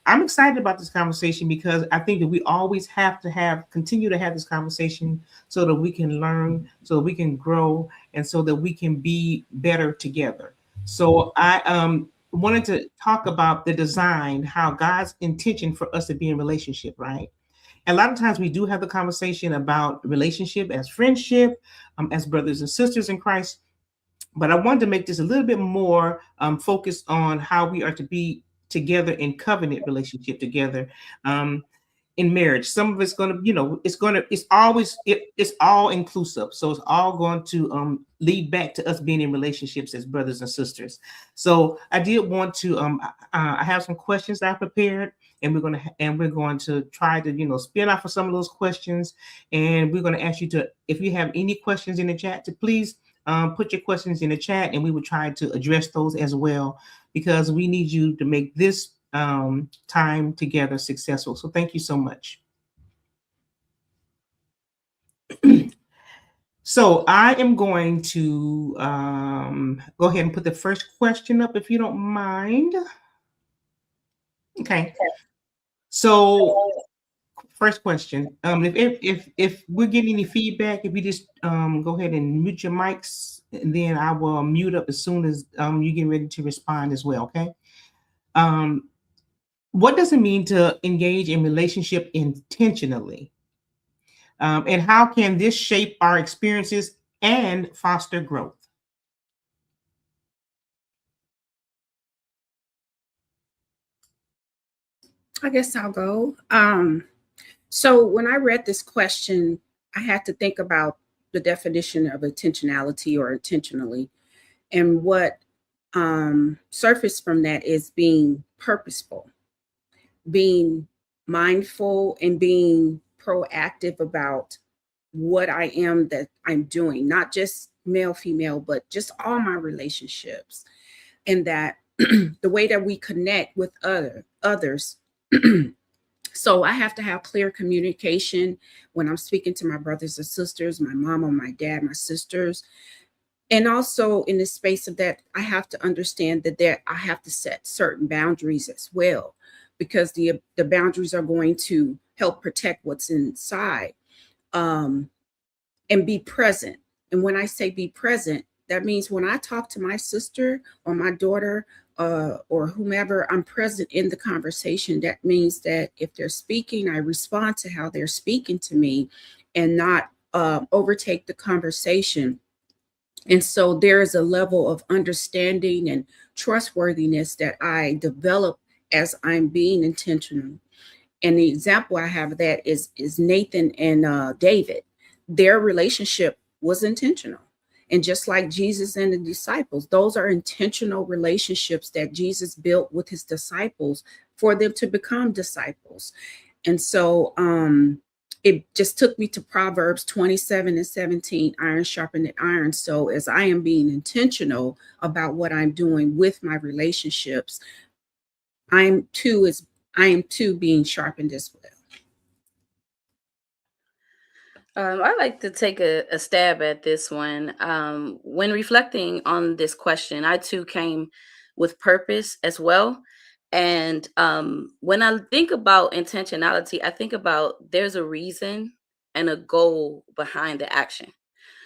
I'm excited about this conversation because I think that we always have to continue to have this conversation so that we can learn, so that we can grow, and so that we can be better together. So I wanted to talk about the design, how God's intention for us to be in relationship, right? A lot of times we do have the conversation about relationship as friendship, as brothers and sisters in Christ. But I wanted to make this a little bit more focused on how we are to be together in covenant relationship together in marriage. Some of it's going to, it's all inclusive. So it's all going to lead back to us being in relationships as brothers and sisters. So I did want to, I have some questions I prepared, and we're going to try to, spin off of some of those questions. And we're going to ask you to, if you have any questions in the chat, to please put your questions in the chat, and we will try to address those as well, because we need you to make this time together successful. So thank you so much. So I am going to go ahead and put the first question up, if you don't mind. Okay. So first question. If we're getting any feedback, if you just go ahead and mute your mics, and then I will mute up as soon as you get ready to respond as well. Okay. What does it mean to engage in relationship intentionally? And how can this shape our experiences and foster growth? I guess I'll go. So when I read this question, I had to think about the definition of intentionality or intentionally. And what surfaced from that is being purposeful, being mindful, and being proactive about what I am that I'm doing, not just male, female, but just all my relationships. And that the way that we connect with others. So I have to have clear communication when I'm speaking to my brothers and sisters, my mama, my dad, my sisters. And also in the space of that, I have to understand that I have to set certain boundaries as well, because the boundaries are going to help protect what's inside, and be present. And when I say be present, that means when I talk to my sister or my daughter, or whomever, I'm present in the conversation. That means that if they're speaking, I respond to how they're speaking to me, and not overtake the conversation. And so there is a level of understanding and trustworthiness that I develop as I'm being intentional. And the example I have of that is Nathan and David. Their relationship was intentional. And just like Jesus and the disciples, those are intentional relationships that Jesus built with his disciples for them to become disciples. And so it just took me to Proverbs 27:17, iron sharpened iron. So as I am being intentional about what I'm doing with my relationships, I am too being sharpened as well. I'd like to take a stab at this one. When reflecting on this question, I too came with purpose as well. And when I think about intentionality, I think about there's a reason and a goal behind the action.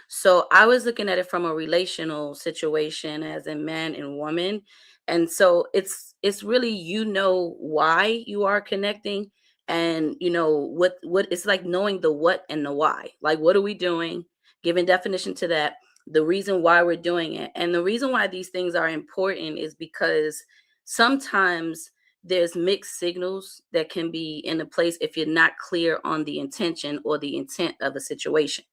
So I was looking at it from a relational situation, as in man and woman. And so it's really, why you are connecting, and what it's like, knowing the what and the why. Like, what are we doing? Giving definition to that, the reason why we're doing it. And the reason why these things are important is because sometimes there's mixed signals that can be in a place if you're not clear on the intention or the intent of a situation.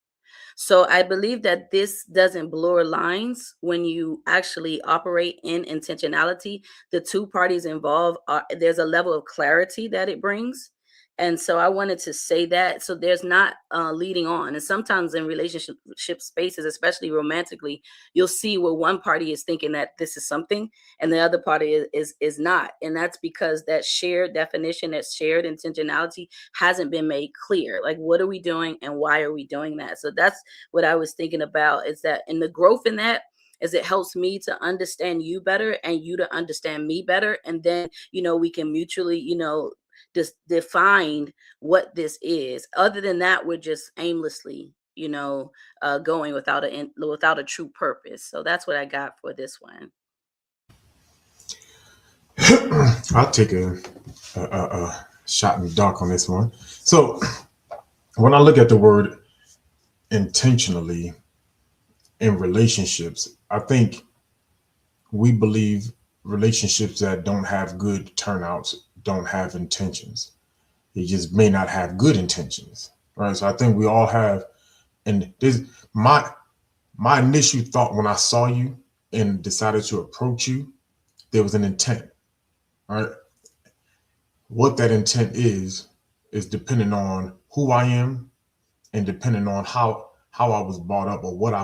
So I believe that this doesn't blur lines when you actually operate in intentionality. The two parties involved there's a level of clarity that it brings. And so I wanted to say that. So there's not leading on. And sometimes in relationship spaces, especially romantically, you'll see where one party is thinking that this is something and the other party is not. And that's because that shared definition, that shared intentionality hasn't been made clear. Like, what are we doing and why are we doing that? So that's what I was thinking about, is that in the growth in that, is it helps me to understand you better and you to understand me better. And then, we can mutually, just define what this is. Other than that, we're just aimlessly, going without a true purpose. So that's what I got for this one. I'll take a shot in the dark on this one. So when I look at the word intentionally in relationships, I think we believe relationships that don't have good turnouts don't have intentions. They just may not have good intentions, right? So I think we all have, and this my initial thought when I saw you and decided to approach you, there was an intent, right? What that intent is depending on who I am and depending on how I was brought up or what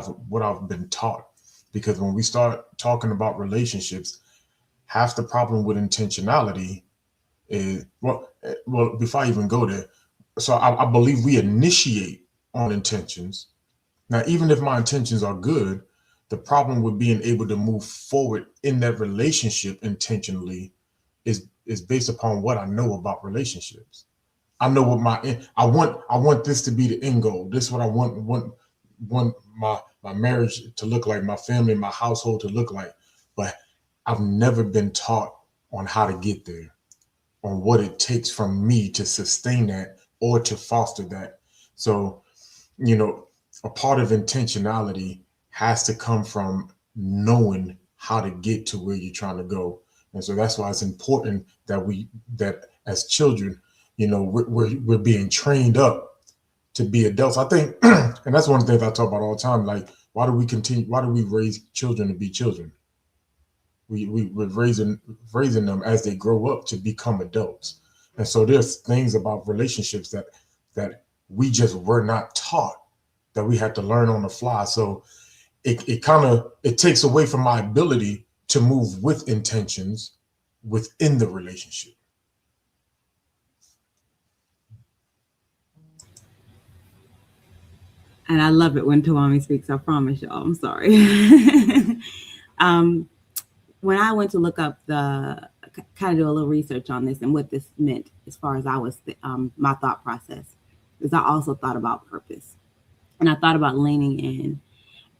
I've been taught. Because when we start talking about relationships, half the problem with intentionality is, well, before I even go there, so I believe we initiate on intentions. Now, even if my intentions are good, the problem with being able to move forward in that relationship intentionally is based upon what I know about relationships. I know what I want this to be the end goal. This is what I want my marriage to look like, my family, my household to look like. But I've never been taught on how to get there, on what it takes from me to sustain that or to foster that. So, a part of intentionality has to come from knowing how to get to where you're trying to go. And so that's why it's important that as children, we're being trained up to be adults. I think, and that's one of the things I talk about all the time. Like, why do we raise children to be children? We're raising them as they grow up to become adults. And so there's things about relationships that we just were not taught, that we had to learn on the fly. So it takes away from my ability to move with intentions within the relationship. And I love it when Tawami speaks, I promise y'all, I'm sorry. When I went to look up kind of do a little research on this and what this meant as far as my thought process, is I also thought about purpose. And I thought about leaning in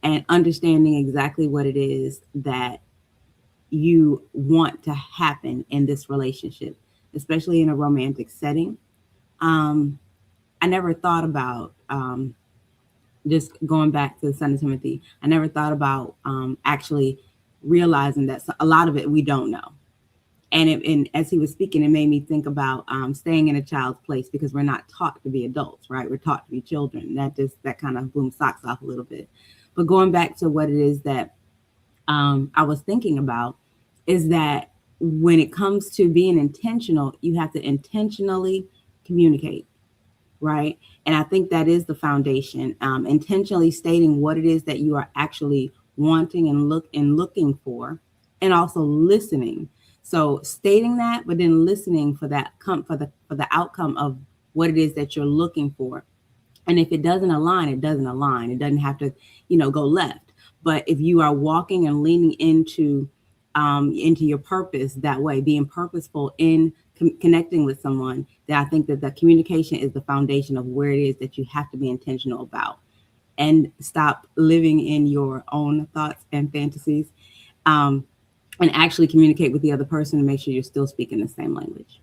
and understanding exactly what it is that you want to happen in this relationship, especially in a romantic setting. I never thought about, just going back to 2 Timothy, I never thought about actually realizing that a lot of it we don't know. And as he was speaking, it made me think about staying in a child's place, because we're not taught to be adults, right? We're taught to be children. That kind of boom socks off a little bit. But going back to what it is that I was thinking about, is that when it comes to being intentional, you have to intentionally communicate, right? And I think that is the foundation. Intentionally stating what it is that you are actually wanting and looking for, and also listening. So stating that, but then listening for that for the outcome of what it is that you're looking for. And if it doesn't align, it doesn't align. It doesn't have to, go left. But if you are walking and leaning into your purpose that way, being purposeful in connecting with someone, then I think that the communication is the foundation of where it is that you have to be intentional about, and stop living in your own thoughts and fantasies, and actually communicate with the other person and make sure you're still speaking the same language.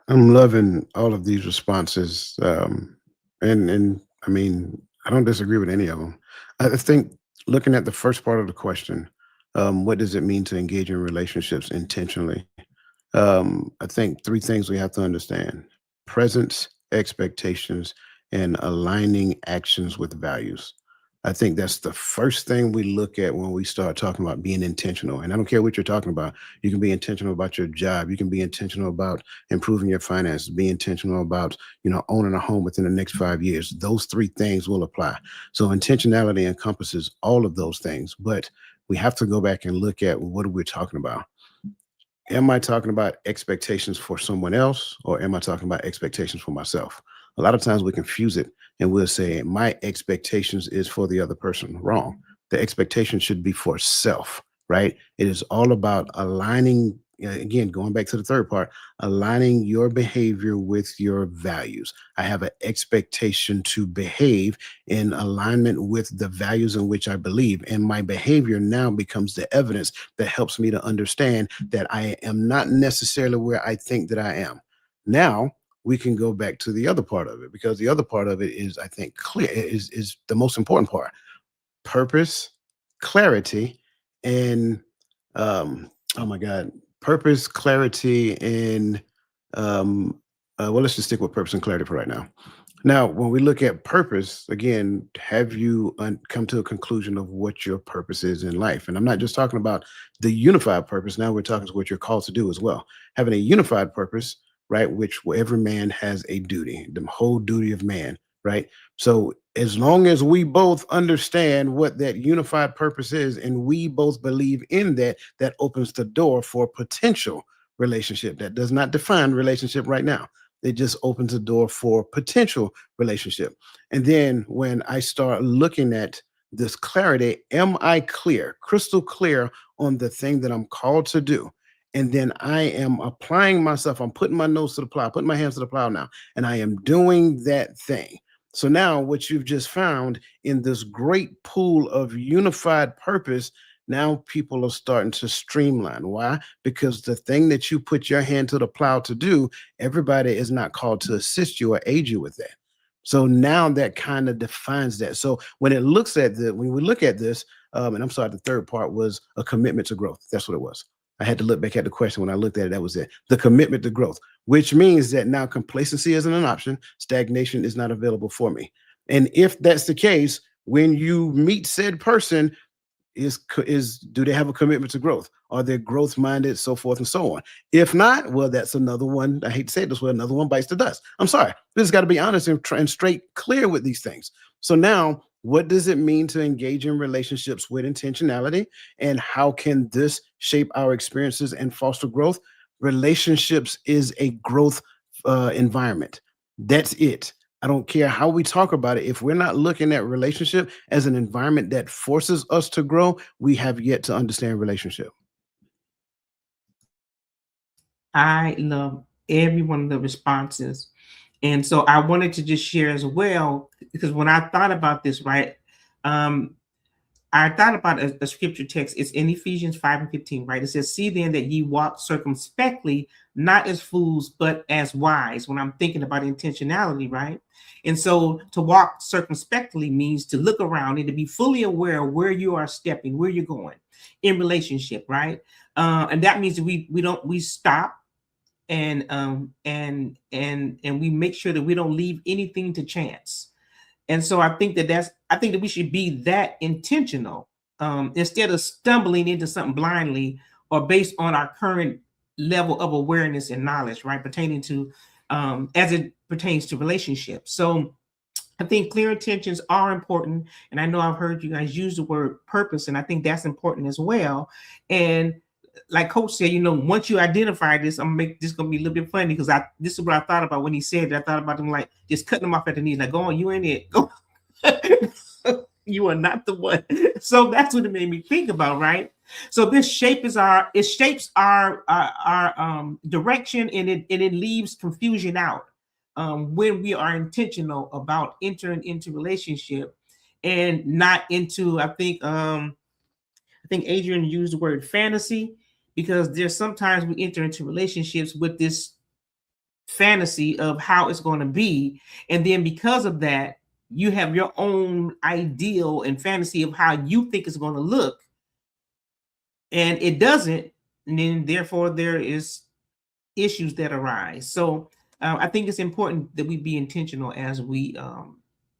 I'm loving all of these responses. And I mean, I don't disagree with any of them. I think looking at the first part of the question, what does it mean to engage in relationships intentionally? I think 3 things we have to understand: presence, expectations, and aligning actions with values. I think that's the first thing we look at when we start talking about being intentional. And I don't care what you're talking about. You can be intentional about your job. You can be intentional about improving your finances, be intentional about, owning a home within the next 5 years. Those 3 things will apply. So intentionality encompasses all of those things, but we have to go back and look at what we're talking about. Am I talking about expectations for someone else, or am I talking about expectations for myself? A lot of times we confuse it and we'll say, my expectations is for the other person. Wrong. The expectation should be for self, right? It is all about aligning, again, going back to the third part, aligning your behavior with your values. I have an expectation to behave in alignment with the values in which I believe. And my behavior now becomes the evidence that helps me to understand that I am not necessarily where I think that I am. Now, we can go back to the other part of it, because the other part of it is, I think, clear, is the most important part. Purpose, clarity, and oh my God, purpose, clarity, and well, let's just stick with purpose and clarity for right now. Now, when we look at purpose, again, have you come to a conclusion of what your purpose is in life? And I'm not just talking about the unified purpose. Now we're talking what you're called to do as well. Having a unified purpose, right, which every man has a duty, the whole duty of man, right? So as long as we both understand what that unified purpose is and we both believe in that, that opens the door for potential relationship. That does not define relationship right now. It just opens the door for potential relationship. And then when I start looking at this clarity, am I clear, crystal clear on the thing that I'm called to do? And then I am applying myself. I'm putting my nose to the plow, putting my hands to the plow now, and I am doing that thing. So now what you've just found in this great pool of unified purpose, now people are starting to streamline. Why? Because the thing that you put your hand to the plow to do, everybody is not called to assist you or aid you with that. So now that kind of defines that. So when it looks at when we look at this, and I'm sorry, the third part was a commitment to growth. That's what it was. I had to look back at the question. When I looked at it, that was it. The commitment to growth, which means that now complacency isn't an option. Stagnation is not available for me. And if that's the case, when you meet said person, do they have a commitment to growth? Are they growth minded, so forth and so on? If not, well, that's another one. I hate to say it this way, another one bites the dust. I'm sorry. We just got to be honest and straight clear with these things. So now, what does it mean to engage in relationships with intentionality? And how can this shape our experiences and foster growth? Relationships is a growth environment. That's it. I don't care how we talk about it. If we're not looking at relationship as an environment that forces us to grow, we have yet to understand relationship. I love every one of the responses. And so I wanted to just share as well, because when I thought about this, right, I thought about a scripture text. It's in Ephesians 5:15, right? It says, see then that ye walk circumspectly, not as fools, but as wise, when I'm thinking about intentionality, right? And so to walk circumspectly means to look around and to be fully aware of where you are stepping, where you're going in relationship, right? And that means that we stop and we make sure that we don't leave anything to chance. And so I think that we should be that intentional instead of stumbling into something blindly or based on our current level of awareness and knowledge, right? Pertaining to as it pertains to relationships. So I think clear intentions are important. And I know I've heard you guys use the word purpose, and I think that's important as well. And like Coach said, once you identify this, I'm gonna make this gonna be a little bit funny because this is what I thought about when he said it. I thought about him like just cutting them off at the knees. Like, go on, you ain't it. Go. You are not the one. So that's what it made me think about, right? So this shapes our direction, and it leaves confusion out when we are intentional about entering into relationship and not into. I think Adrian used the word fantasy, because there's sometimes we enter into relationships with this fantasy of how it's going to be. And then because of that, you have your own ideal and fantasy of how you think it's going to look. And it doesn't. And then therefore there is issues that arise. So I think it's important that we be intentional as we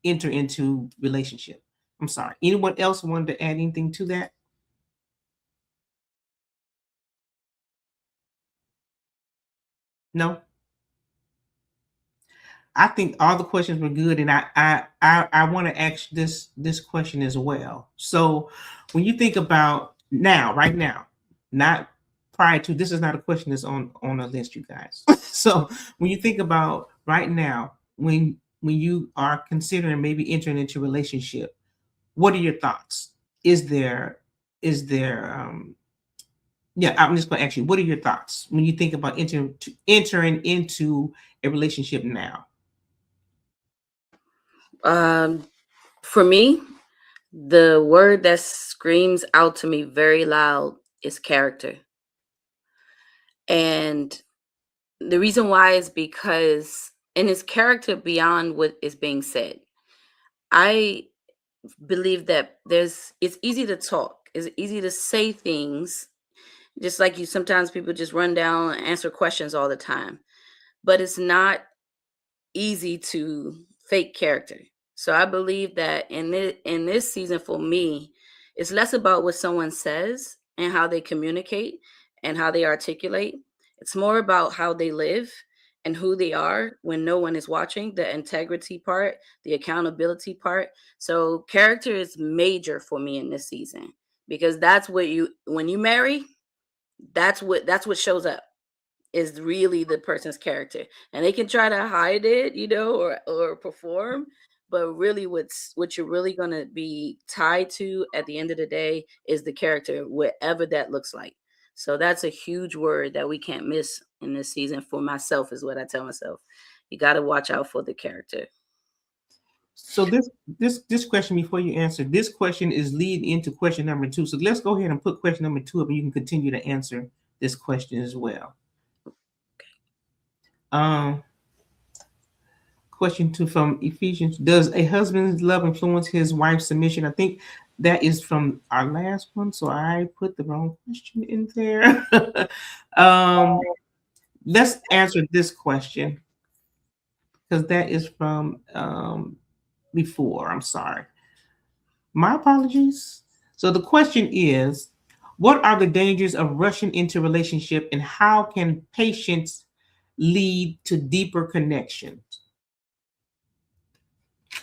enter into relationship. I'm sorry. Anyone else wanted to add anything to that? No. I think all the questions were good, and I want to ask this question as well. So when you think about now, right now, not prior to, this is not a question that's on a list, you guys. So when you think about right now, when when you are considering maybe entering into a relationship? What are your thoughts? Is there yeah, I'm just going to ask you, what are your thoughts when you think about entering into a relationship now? For me, the word that screams out to me very loud is character. And the reason why is because, and it's character beyond what is being said. I believe that it's easy to talk, it's easy to say things, just like you sometimes people just run down and answer questions all the time. But it's not easy to fake character. So I believe that in this season for me, it's less about what someone says and how they communicate and how they articulate. It's more about how they live and who they are when no one is watching, the integrity part, the accountability part. So character is major for me in this season because that's what when you marry, that's what shows up is really the person's character, and they can try to hide it, or perform, but really what you're really going to be tied to at the end of the day is the character, whatever that looks like. So that's a huge word that we can't miss in this season. For myself is what I tell myself, you got to watch out for the character. So this question, before you answer, this question is lead into question number 2. So let's go ahead and put question number 2 up, and you can continue to answer this question as well. Question 2 from Ephesians: does a husband's love influence his wife's submission? I think that is from our last one, so I put the wrong question in there. Let's answer this question because that is from before. I'm sorry. My apologies. So the question is, what are the dangers of rushing into a relationship, and how can patience lead to deeper connections?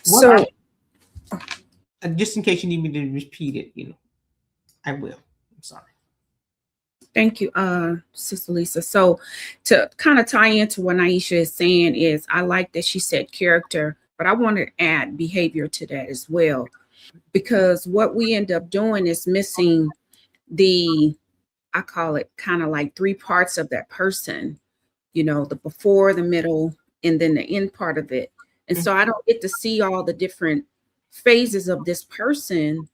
So, Just in case you need me to repeat it, I will. I'm sorry. thank you, Sister Lisa. So to kind of tie into what Naisha is saying is, I like that she said character, but I want to add behavior to that as well, because what we end up doing is missing I call it kind of like 3 parts of that person, the before, the middle, and then the end part of it. And so I don't get to see all the different phases of this person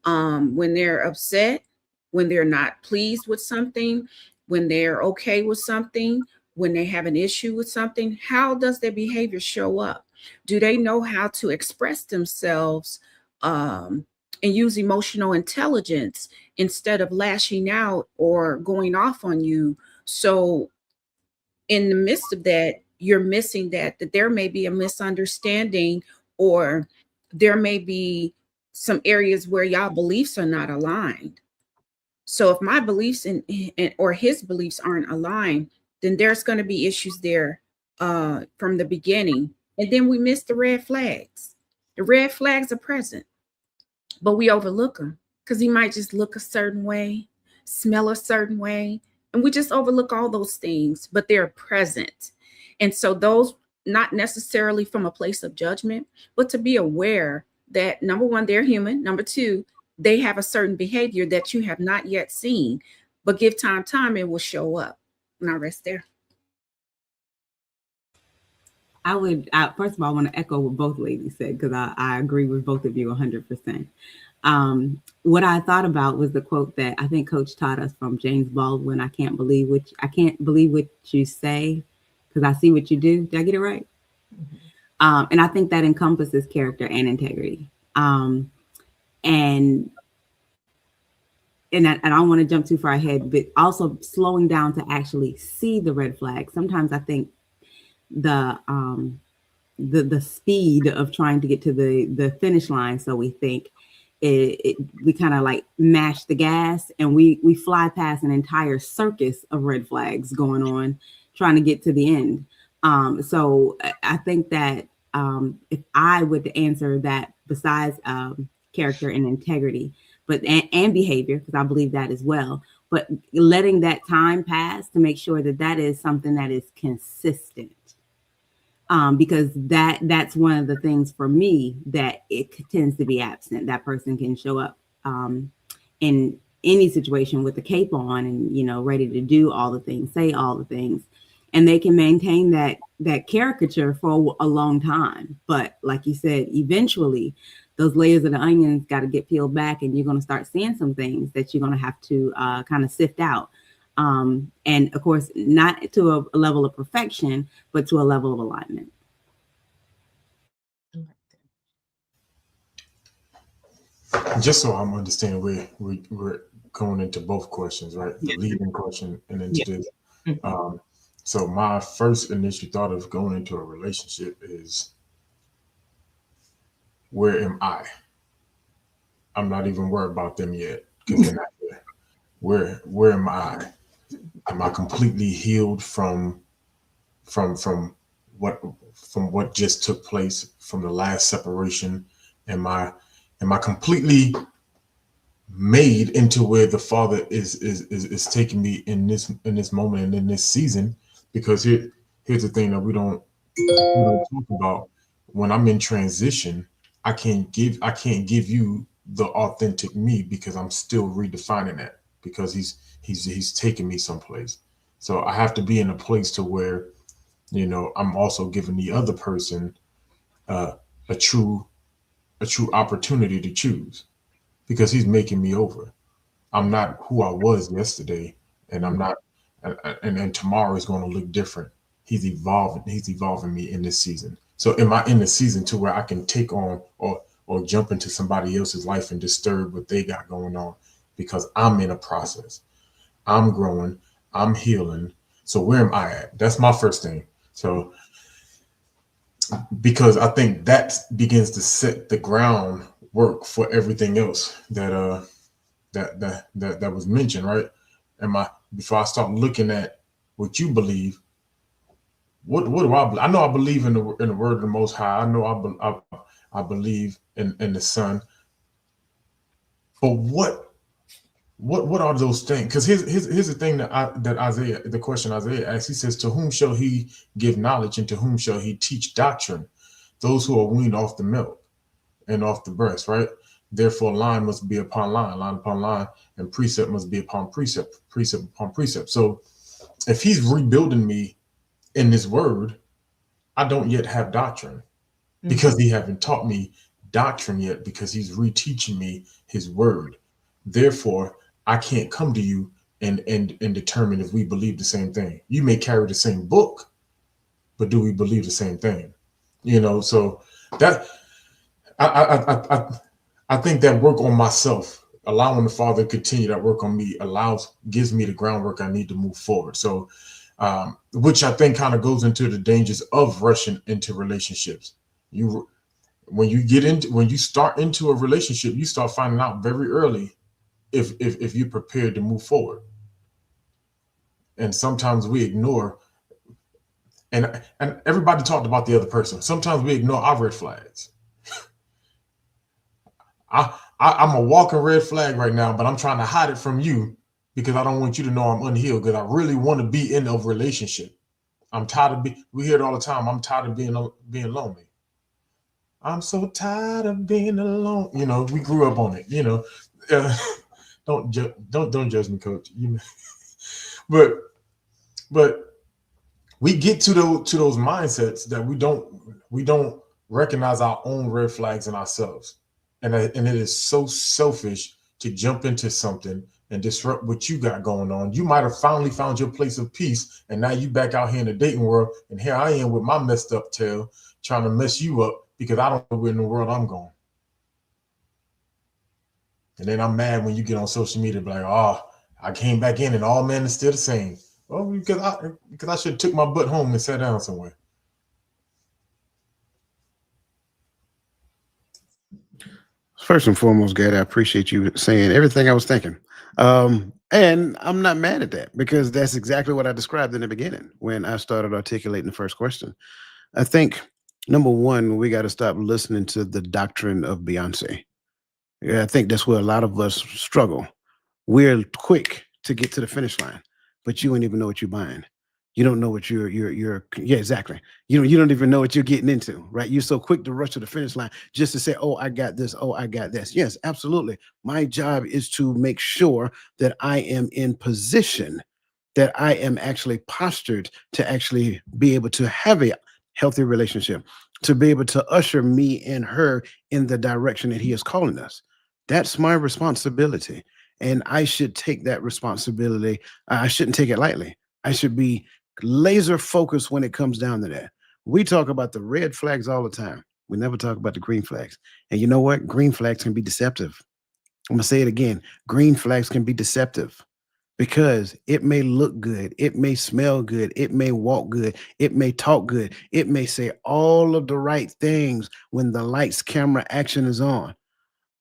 when they're upset, when they're not pleased with something, when they're okay with something, when they have an issue with something. How does their behavior show up? Do they know how to express themselves and use emotional intelligence instead of lashing out or going off on you? So in the midst of that, you're missing that there may be a misunderstanding, or there may be some areas where y'all beliefs are not aligned. So if my beliefs or his beliefs aren't aligned, then there's going to be issues there from the beginning. And then we miss the red flags. The red flags are present, but we overlook them because he might just look a certain way, smell a certain way, and we just overlook all those things, but they're present. And so those, not necessarily from a place of judgment, but to be aware that, number one, they're human. Number two, they have a certain behavior that you have not yet seen, but give time, it will show up. And I rest there. First of all, I want to echo what both ladies said, because I agree with both of you 100%. What I thought about was the quote that I think Coach taught us from James Baldwin: I can't believe what you say, because I see what you do. Did I get it right? Mm-hmm. And I think that encompasses character and integrity. And I don't want to jump too far ahead, but also slowing down to actually see the red flag. Sometimes I think the speed of trying to get to the finish line, so we think we kind of like mash the gas, and we fly past an entire circus of red flags going on, trying to get to the end. So I think that if I would answer that, besides character and integrity, but and behavior, because I believe that as well, but letting that time pass to make sure that is something that is consistent. because that's one of the things for me that it tends to be absent. That person can show up in any situation with the cape on and, you know, ready to do all the things, say all the things, and they can maintain that caricature for a long time. But like you said, eventually those layers of the onions got to get peeled back, and you're going to start seeing some things that you're going to have to kind of sift out. And of course, not to a level of perfection, but to a level of alignment. Just so I'm understanding, we're going into both questions, right? The leading question and into this. So my first initial thought of going into a relationship is, where am I? I'm not even worried about them yet because they're not there. Where am I? Am I completely healed from what just took place from the last separation? Am I completely made into where the Father is taking me in this moment and in this season? Because here's the thing that we don't talk about. When I'm in transition, I can't give you the authentic me because I'm still redefining that, because he's taking me someplace. So I have to be in a place to where, you know, I'm also giving the other person a true opportunity to choose, because he's making me over. I'm not who I was yesterday, and I'm not, and tomorrow is going to look different. He's evolving me in this season. So am I in the season to where I can take on or jump into somebody else's life and disturb what they got going on? Because I'm in a process. I'm growing, I'm healing. So where am I at? That's my first thing. So because I think that begins to set the groundwork for everything else that was mentioned, right? Before I start looking at what you believe, what do I believe? I know I believe in the word of the Most High. I know I believe in the Son. But what are those things? Because here's the thing that Isaiah, the question Isaiah asks, he says, to whom shall he give knowledge, and to whom shall he teach doctrine? Those who are weaned off the milk and off the breast, right? Therefore, line must be upon line upon line, and precept must be upon precept, precept upon precept. So if he's rebuilding me in this word, I don't yet have doctrine, because he haven't taught me doctrine yet, because he's reteaching me his word. Therefore, I can't come to you and determine if we believe the same thing. You may carry the same book, but do we believe the same thing? You know, so that I think that work on myself, allowing the Father to continue that work on me, gives me the groundwork I need to move forward. So, which I think kind of goes into the dangers of rushing into relationships. When you start into a relationship, you start finding out very early if you're prepared to move forward. And sometimes we ignore, and everybody talked about the other person. Sometimes we ignore our red flags. I'm a walking red flag right now, but I'm trying to hide it from you because I don't want you to know I'm unhealed, because I really want to be in a relationship. I'm tired of we hear it all the time. I'm tired of being lonely. I'm so tired of being alone. You know, we grew up on it. You know, don't judge me, Coach. You know, but we get to those mindsets that we don't recognize our own red flags in ourselves, and it is so selfish to jump into something and disrupt what you got going on. You might have finally found your place of peace, and now you back out here in the dating world, and here I am with my messed up tail trying to mess you up because I don't know where in the world I'm going. And then I'm mad when you get on social media, like, oh, I came back in and all men are still the same. Well, because I should have took my butt home and sat down somewhere. First and foremost, Gad, I appreciate you saying everything I was thinking. And I'm not mad at that, because that's exactly what I described in the beginning when I started articulating the first question. I think, number one, we got to stop listening to the doctrine of Beyonce. Yeah, I think that's where a lot of us struggle. We're quick to get to the finish line, but you ain't even know what you're buying. You don't know what yeah, exactly. You don't even know what you're getting into, right? You're so quick to rush to the finish line just to say, oh, I got this. Oh, I got this. Yes, absolutely. My job is to make sure that I am in position, that I am actually postured to actually be able to have a healthy relationship, to be able to usher me and her in the direction that he is calling us. That's my responsibility. And I should take that responsibility. I shouldn't take it lightly. I should be laser focused when it comes down to that. We talk about the red flags all the time. We never talk about the green flags. And you know what? Green flags can be deceptive. I'm going to say it again. Green flags can be deceptive because it may look good. It may smell good. It may walk good. It may talk good. It may say all of the right things when the lights, camera, action is on.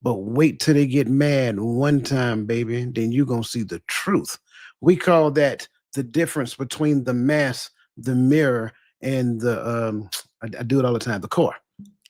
But wait till they get mad one time, baby. Then you're going to see the truth. We call that the difference between the mask, the mirror, and the, I do it all the time, the core,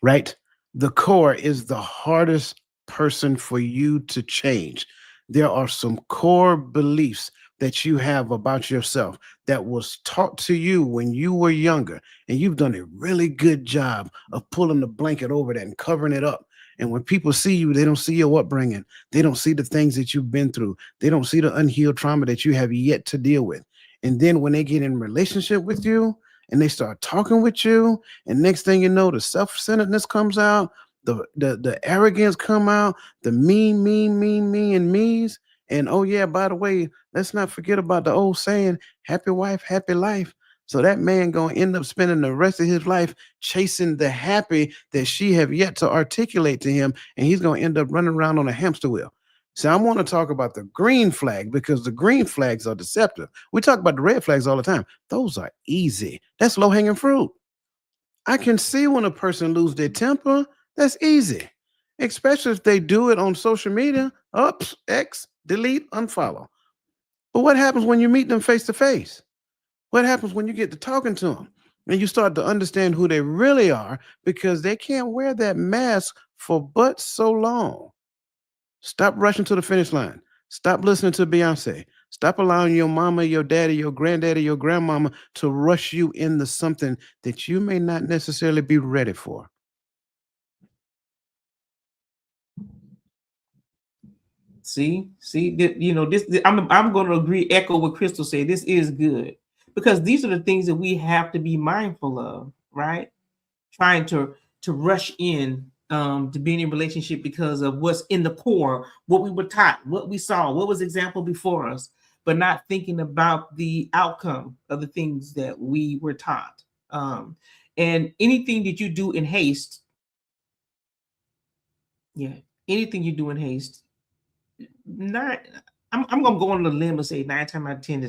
right? The core is the hardest person for you to change. There are some core beliefs that you have about yourself that was taught to you when you were younger, and you've done a really good job of pulling the blanket over that and covering it up. And when people see you, they don't see your upbringing. They don't see the things that you've been through. They don't see the unhealed trauma that you have yet to deal with. And then when they get in relationship with you and they start talking with you, and next thing you know, the self-centeredness comes out, the arrogance come out, the me, and me's. And oh yeah, by the way, let's not forget about the old saying, happy wife, happy life. So that man gonna end up spending the rest of his life chasing the happy that she have yet to articulate to him, and he's gonna end up running around on a hamster wheel. So I want to talk about the green flag because the green flags are deceptive. We talk about the red flags all the time. Those are easy. That's low-hanging fruit. I can see when a person lose their temper. That's easy, especially if they do it on social media. Ups, X, delete, unfollow. But what happens when you meet them face to face? What happens when you get to talking to them and you start to understand who they really are, because they can't wear that mask for but so long. Stop rushing to the finish line. Stop listening to Beyonce. Stop allowing your mama, your daddy, your granddaddy, your grandmama to rush you into something that you may not necessarily be ready for. See, I'm going to agree, echo what Crystal said. This is good because these are the things that we have to be mindful of, right? Trying to rush in to being in a relationship because of what's in the core, what we were taught, what we saw, what was example before us, but not thinking about the outcome of the things that we were taught. And anything that you do in haste, anything you do in haste, I'm gonna go on the limb and say 9 times out of 10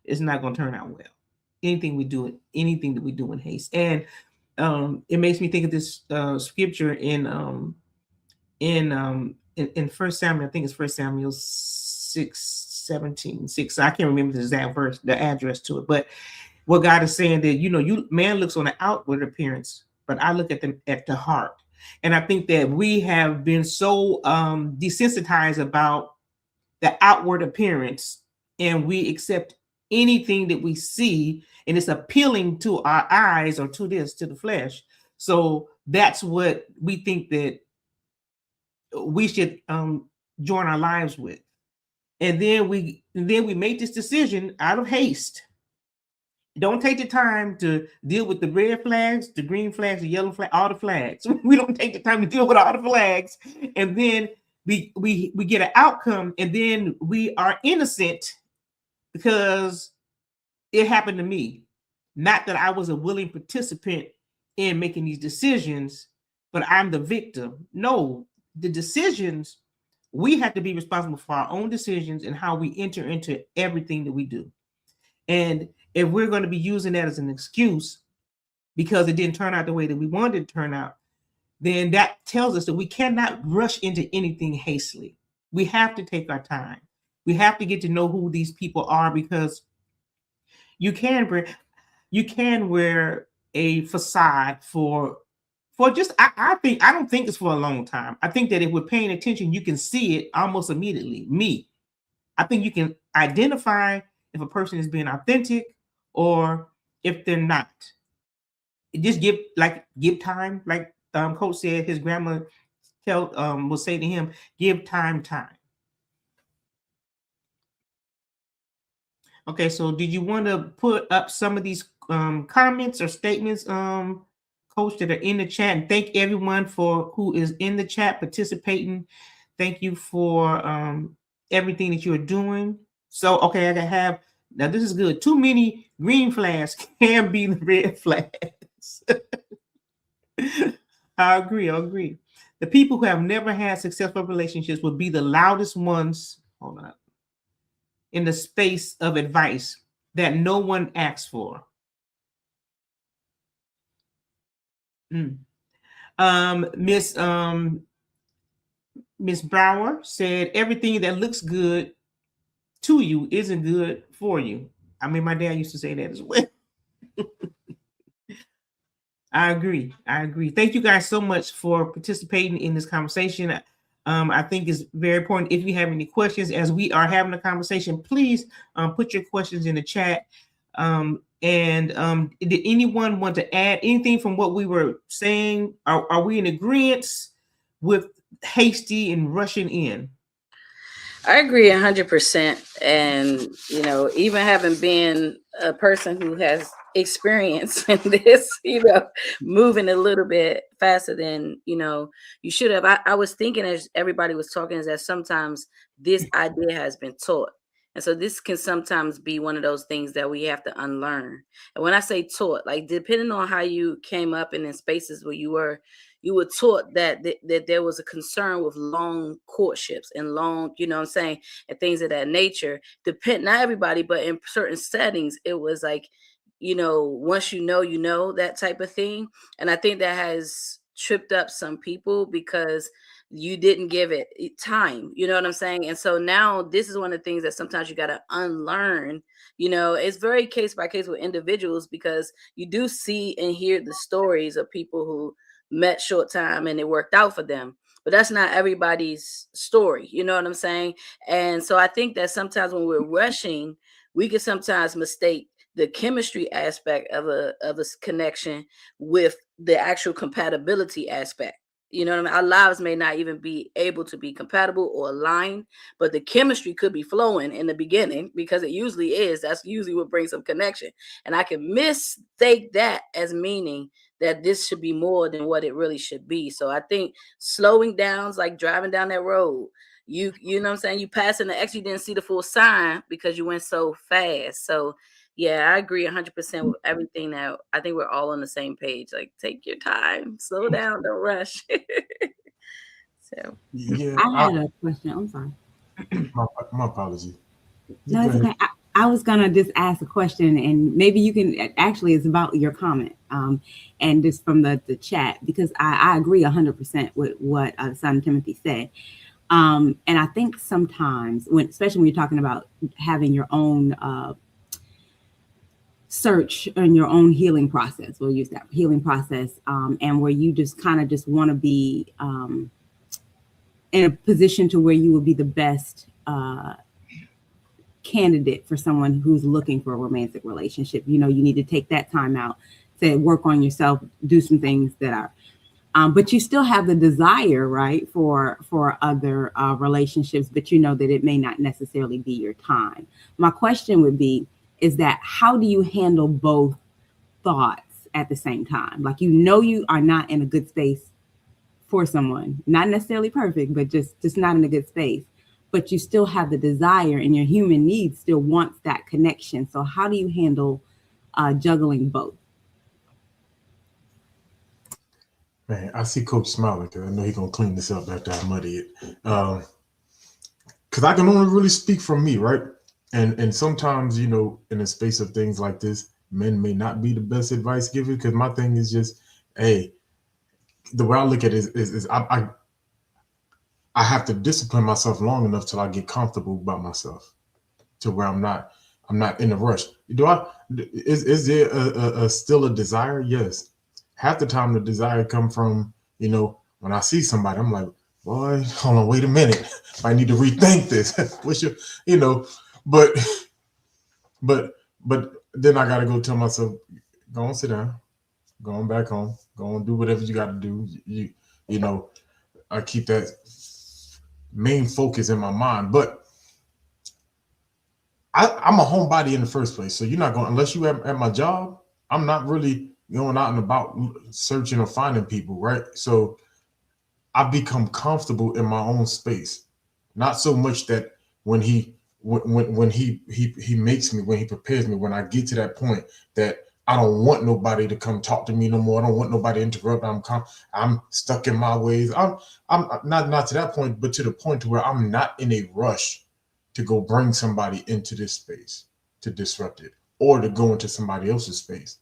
is not gonna turn out well. Anything that we do in haste. And it makes me think of this scripture in 1 Samuel, I think it's 1 Samuel 6:17. I can't remember the exact verse, the address to it, but what God is saying that man looks on the outward appearance, but I look at the heart. And I think that we have been so desensitized about the outward appearance, and we accept anything that we see, and it's appealing to our eyes or to the flesh. So that's what we think that we should join our lives with. And then we make this decision out of haste. Don't take the time to deal with the red flags, the green flags, the yellow flag, all the flags. We don't take the time to deal with all the flags. And then we get an outcome, and then we are innocent because it happened to me. Not that I was a willing participant in making these decisions, but I'm the victim. No, the decisions, we have to be responsible for our own decisions and how we enter into everything that we do. And if we're going to be using that as an excuse because it didn't turn out the way that we wanted it to turn out, then that tells us that we cannot rush into anything hastily. We have to take our time. We have to get to know who these people are, because you can wear a facade for just, I don't think it's for a long time. I think that if we're paying attention, you can see it almost immediately. I think you can identify if a person is being authentic or if they're not. Just give time, like Coach said, his grandma will say to him, give time. Okay, so did you want to put up some of these comments or statements, Coach, that are in the chat? And thank everyone for who is in the chat participating. Thank you for everything that you're doing. So, okay, now this is good. Too many green flags can be the red flags. I agree. The people who have never had successful relationships will be the loudest ones. Hold on. In the space of advice that no one asks for. Miss Brower said everything that looks good to you isn't good for you. I mean, my dad used to say that as well. I agree. Thank you guys so much for participating in this conversation. I think it's very important. If you have any questions as we are having a conversation, please put your questions in the chat. Did anyone want to add anything from what we were saying? Are we in agreement with hasty and rushing in? I agree 100%. And, even having been a person who has experience in this, moving a little bit faster than, you should have. I was thinking as everybody was talking is that sometimes this idea has been taught. And so this can sometimes be one of those things that we have to unlearn. And when I say taught, like depending on how you came up and in spaces where you were taught that there was a concern with long courtships and long, and things of that nature. Not everybody, but in certain settings, it was like, once that type of thing. And I think that has tripped up some people because you didn't give it time, you know what I'm saying? And so now this is one of the things that sometimes you got to unlearn. It's very case by case with individuals because you do see and hear the stories of people who met short time and it worked out for them, but that's not everybody's story, you know what I'm saying? And so I think that sometimes when we're rushing, we can sometimes mistake the chemistry aspect of a connection with the actual compatibility aspect. You know what I mean? Our lives may not even be able to be compatible or aligned, but the chemistry could be flowing in the beginning because it usually is. That's usually what brings some connection. And I can mistake that as meaning that this should be more than what it really should be. So I think slowing down is like driving down that road. You know what I'm saying? You passing the X, you didn't see the full sign because you went so fast. So yeah, I agree 100% with everything that I think we're all on the same page. Like, take your time, slow down, don't rush. So, Yeah, I had a question. I'm sorry. My apology. No, it's okay. I was gonna just ask a question, and maybe you can. Actually, it's about your comment, and just from the chat because I agree 100% with what Son Timothy said. And I think sometimes especially when you're talking about having your own search and your own healing process, we'll use that healing process, and where you just kind of just want to be in a position to where you will be the best candidate for someone who's looking for a romantic relationship. You need to take that time out to work on yourself, do some things that are, but you still have the desire, right, for other relationships, but you know that it may not necessarily be your time. My question would be, is that how do you handle both thoughts at the same time? Like, you are not in a good space for someone, not necessarily perfect, but just not in a good space, but you still have the desire and your human needs still wants that connection. So how do you handle juggling both? Man, I see Coach smiling because I know he's going to clean this up after I muddy it. Because I can only really speak from me, right? And sometimes, in the space of things like this, men may not be the best advice giver because my thing is just, hey, the way I look at it is I have to discipline myself long enough till I get comfortable about myself to where I'm not in a rush. Is there still a desire? Yes. Half the time the desire come from, when I see somebody, I'm like, boy, hold on, wait a minute. I need to rethink this. But then I got to go tell myself, go on, sit down, go on back home, go on, do whatever you got to do. You know, I keep that main focus in my mind. But I'm a homebody in the first place. So you're not going, unless you at my job, I'm not really going out and about searching or finding people, right? So I become comfortable in my own space. Not so much that when he makes me, when he prepares me, when I get to that point that I don't want nobody to come talk to me no more. I don't want nobody to interrupt. I'm stuck in my ways. I'm not to that point, but to the point to where I'm not in a rush to go bring somebody into this space to disrupt it or to go into somebody else's space.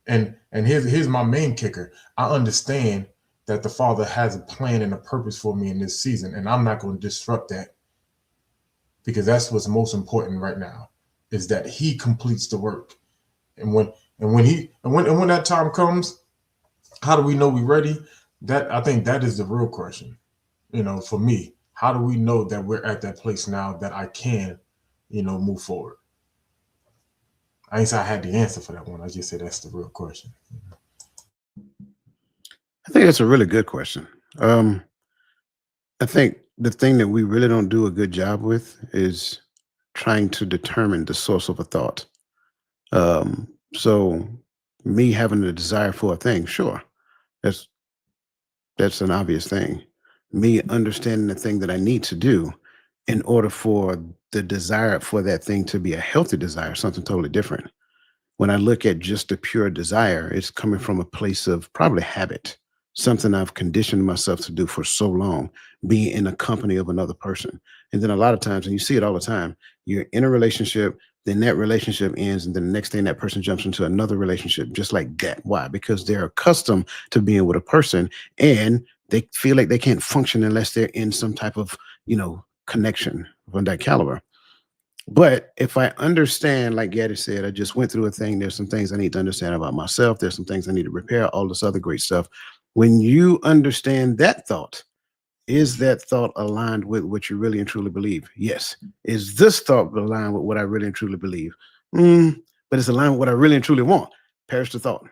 And here's my main kicker. I understand that the Father has a plan and a purpose for me in this season, and I'm not going to disrupt that, because that's what's most important right now, is that He completes the work. And when that time comes, how do we know we're ready? That, I think, that is the real question. You know, for me, how do we know that we're at that place now that I can, move forward? I ain't say I had the answer for that one. I just said that's the real question. I think that's a really good question. I think the thing that we really don't do a good job with is trying to determine the source of a thought. So me having a desire for a thing, sure, that's an obvious thing. Me understanding the thing that I need to do in order for the desire for that thing to be a healthy desire, something totally different. When I look at just the pure desire, it's coming from a place of probably habit, something I've conditioned myself to do for so long, being in the company of another person. And then a lot of times, and you see it all the time, you're in a relationship, then that relationship ends, and then the next thing that person jumps into another relationship just like that. Why? Because they're accustomed to being with a person, and they feel like they can't function unless they're in some type of, connection of that caliber. But if I understand, like Gaddy said, I just went through a thing. There's some things I need to understand about myself. There's some things I need to repair, all this other great stuff. When you understand that thought, is that thought aligned with what you really and truly believe? Yes. Is this thought aligned with what I really and truly believe? But it's aligned with what I really and truly want. Perish the thought.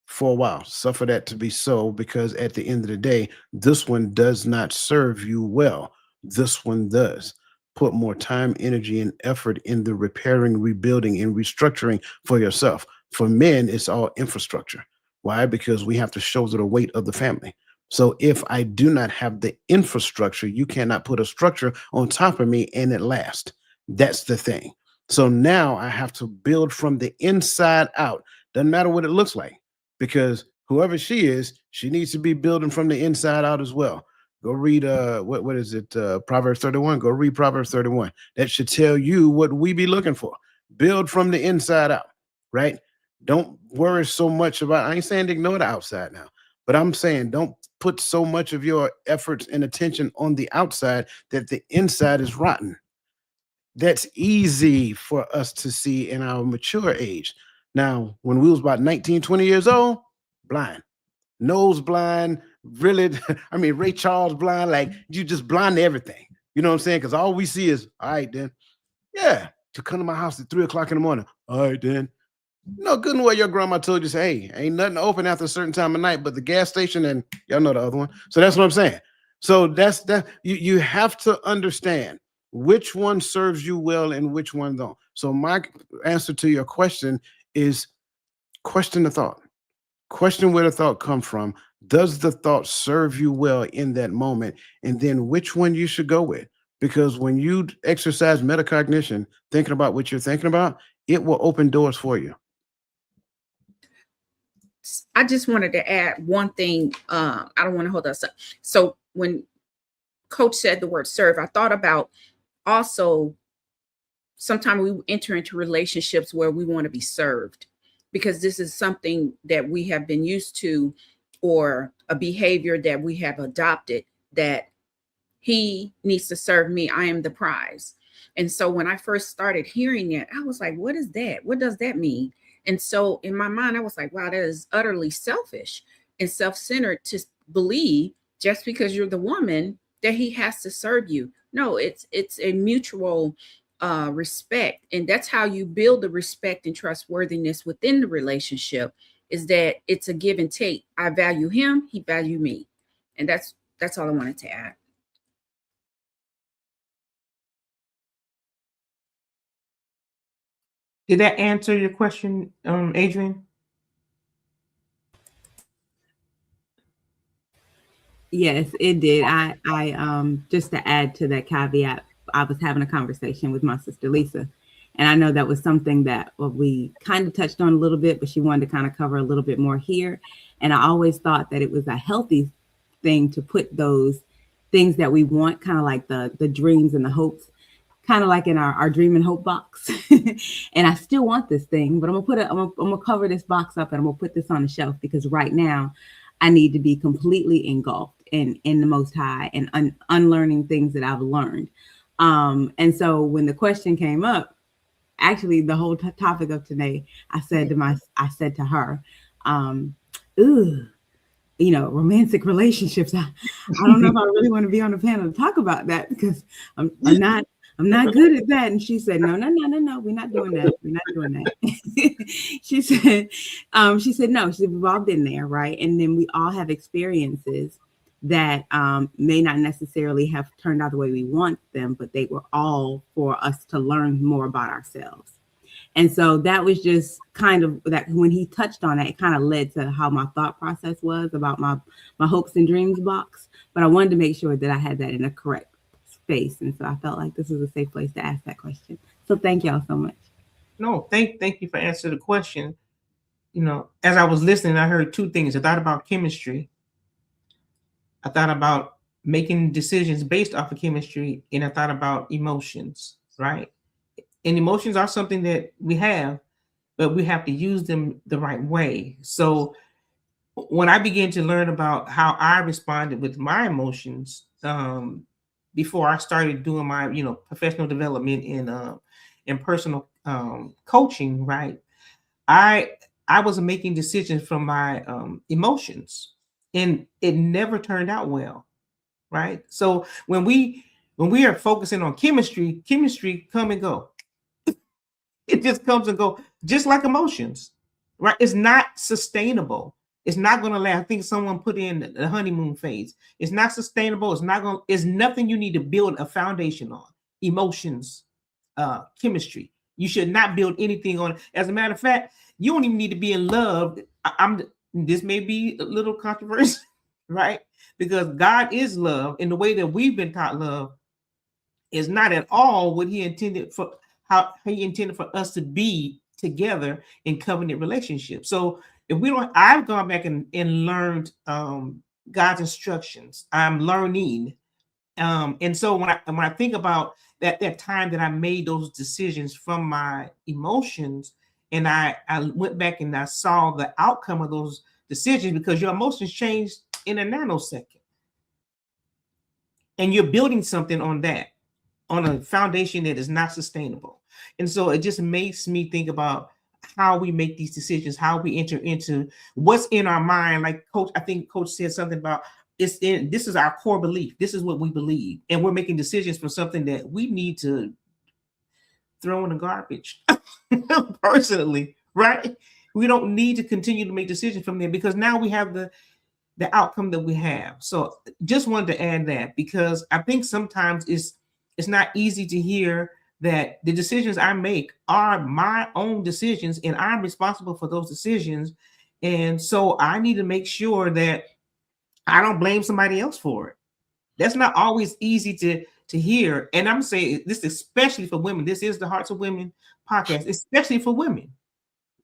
For a while, suffer that to be so, because at the end of the day, this one does not serve you well. This one does. Put more time, energy, and effort in the repairing, rebuilding, and restructuring for yourself. For men, it's all infrastructure. Why? Because we have to shoulder the weight of the family. So if I do not have the infrastructure, you cannot put a structure on top of me and it lasts. That's the thing. So now I have to build from the inside out. Doesn't matter what it looks like, because whoever she is, she needs to be building from the inside out as well. Go read what is it? Proverbs 31. Go read Proverbs 31. That should tell you what we be looking for. Build from the inside out, right? Don't worry so much about, I ain't saying ignore the outside now, but I'm saying don't put so much of your efforts and attention on the outside that the inside is rotten. That's easy for us to see in our mature age. Now, when we was about 19, 20 years old, blind, nose blind, really, I mean, Ray Charles blind, like you just blind to everything. You know what I'm saying? Because all we see is, all right, then. Yeah, to come to my house at 3 o'clock in the morning. All right, then. No, good and well, your grandma told you, say, hey, ain't nothing open after a certain time of night but the gas station, and y'all know the other one. So that's what I'm saying. So that's that. You have to understand which one serves you well and which one don't. So my answer to your question is question the thought. Question where the thought come from. Does the thought serve you well in that moment? And then which one you should go with. Because when you exercise metacognition, thinking about what you're thinking about, it will open doors for you. I just wanted to add one thing. I don't want to hold us up. So when Coach said the word serve, I thought about also sometimes we enter into relationships where we want to be served, because this is something that we have been used to, or a behavior that we have adopted, that he needs to serve me. I am the prize. And so when I first started hearing it, I was like, what is that? What does that mean? And so in my mind, I was like, wow, that is utterly selfish and self-centered to believe just because you're the woman that he has to serve you. No, it's a mutual respect. And that's how you build the respect and trustworthiness within the relationship, is that it's a give and take. I value him, he value me. And that's all I wanted to add. Did that answer your question, Adrian? Yes, it did. I just to add to that caveat, I was having a conversation with my sister Lisa, and I know that was something that we kind of touched on a little bit, but she wanted to kind of cover a little bit more here. And I always thought that it was a healthy thing to put those things that we want, kind of like the dreams and the hopes, kind of like in our dream and hope box. And I still want this thing, but I'm gonna cover this box up and I'm gonna put this on the shelf, because right now I need to be completely engulfed in the Most High and unlearning things that I've learned. And so when the question came up, actually the whole topic of today, I said to her, ooh, romantic relationships. I don't know if I really want to be on the panel to talk about that, because I'm not good at that. And she said, no, we're not doing that. We're not doing that. She said, no, she said, we've all been there, right? And then we all have experiences that may not necessarily have turned out the way we want them, but they were all for us to learn more about ourselves. And so that was just kind of that, when he touched on that, it kind of led to how my thought process was about my hopes and dreams box. But I wanted to make sure that I had that in a correct space. And so I felt like this was a safe place to ask that question. So thank y'all so much. No, thank you for answering the question. As I was listening, I heard two things. I thought about chemistry. I thought about making decisions based off of chemistry, and I thought about emotions, right? And emotions are something that we have, but we have to use them the right way. So when I began to learn about how I responded with my emotions, before I started doing my, professional development in personal coaching, right? I was making decisions from my emotions, and it never turned out well, right? So when we are focusing on chemistry come and go. It just comes and go, just like emotions, right? It's not sustainable. It's not going to last. I think someone put in the honeymoon phase. It's not sustainable. It's nothing you need to build a foundation on. Emotions, chemistry. You should not build anything on it. As a matter of fact, you don't even need to be in love. This may be a little controversial, right? Because God is love, and the way that we've been taught love is not at all what he intended for, how he intended for us to be together in covenant relationships. So if we don't, I've gone back and learned God's instructions. I'm learning. And so when I think about that time that I made those decisions from my emotions, and I went back and I saw the outcome of those decisions, because your emotions change in a nanosecond. And you're building something on that, on a foundation that is not sustainable. And so it just makes me think about how we make these decisions, how we enter into what's in our mind. Like I think Coach said something about this is our core belief. This is what we believe. And we're making decisions for something that we need to throw in the garbage personally, right? We don't need to continue to make decisions from there, because now we have the outcome that we have. So just wanted to add that, because I think sometimes it's not easy to hear that the decisions I make are my own decisions, and I'm responsible for those decisions. And so I need to make sure that I don't blame somebody else for it. That's not always easy to hear. And I'm saying this especially for women. This is the Hearts of Women podcast, especially for women.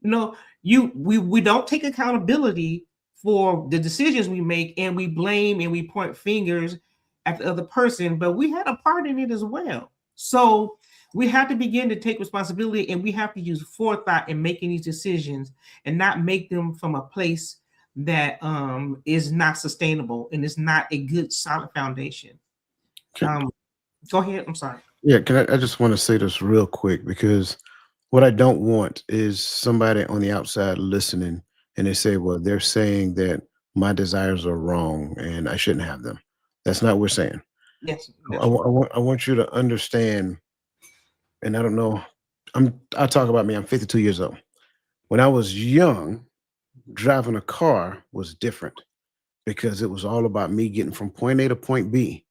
We don't take accountability for the decisions we make, and we blame and we point fingers at the other person, but we had a part in it as well. So we have to begin to take responsibility, and we have to use forethought in making these decisions, and not make them from a place that is not sustainable and is not a good solid foundation. Go ahead. I'm sorry. Yeah, I just want to say this real quick, because what I don't want is somebody on the outside listening and they say, well, they're saying that my desires are wrong and I shouldn't have them. That's not what we're saying. Yes. I want you to understand and I don't know, I'll talk about me. I'm 52 years old. When I was young, driving a car was different because it was all about me getting from point A to point B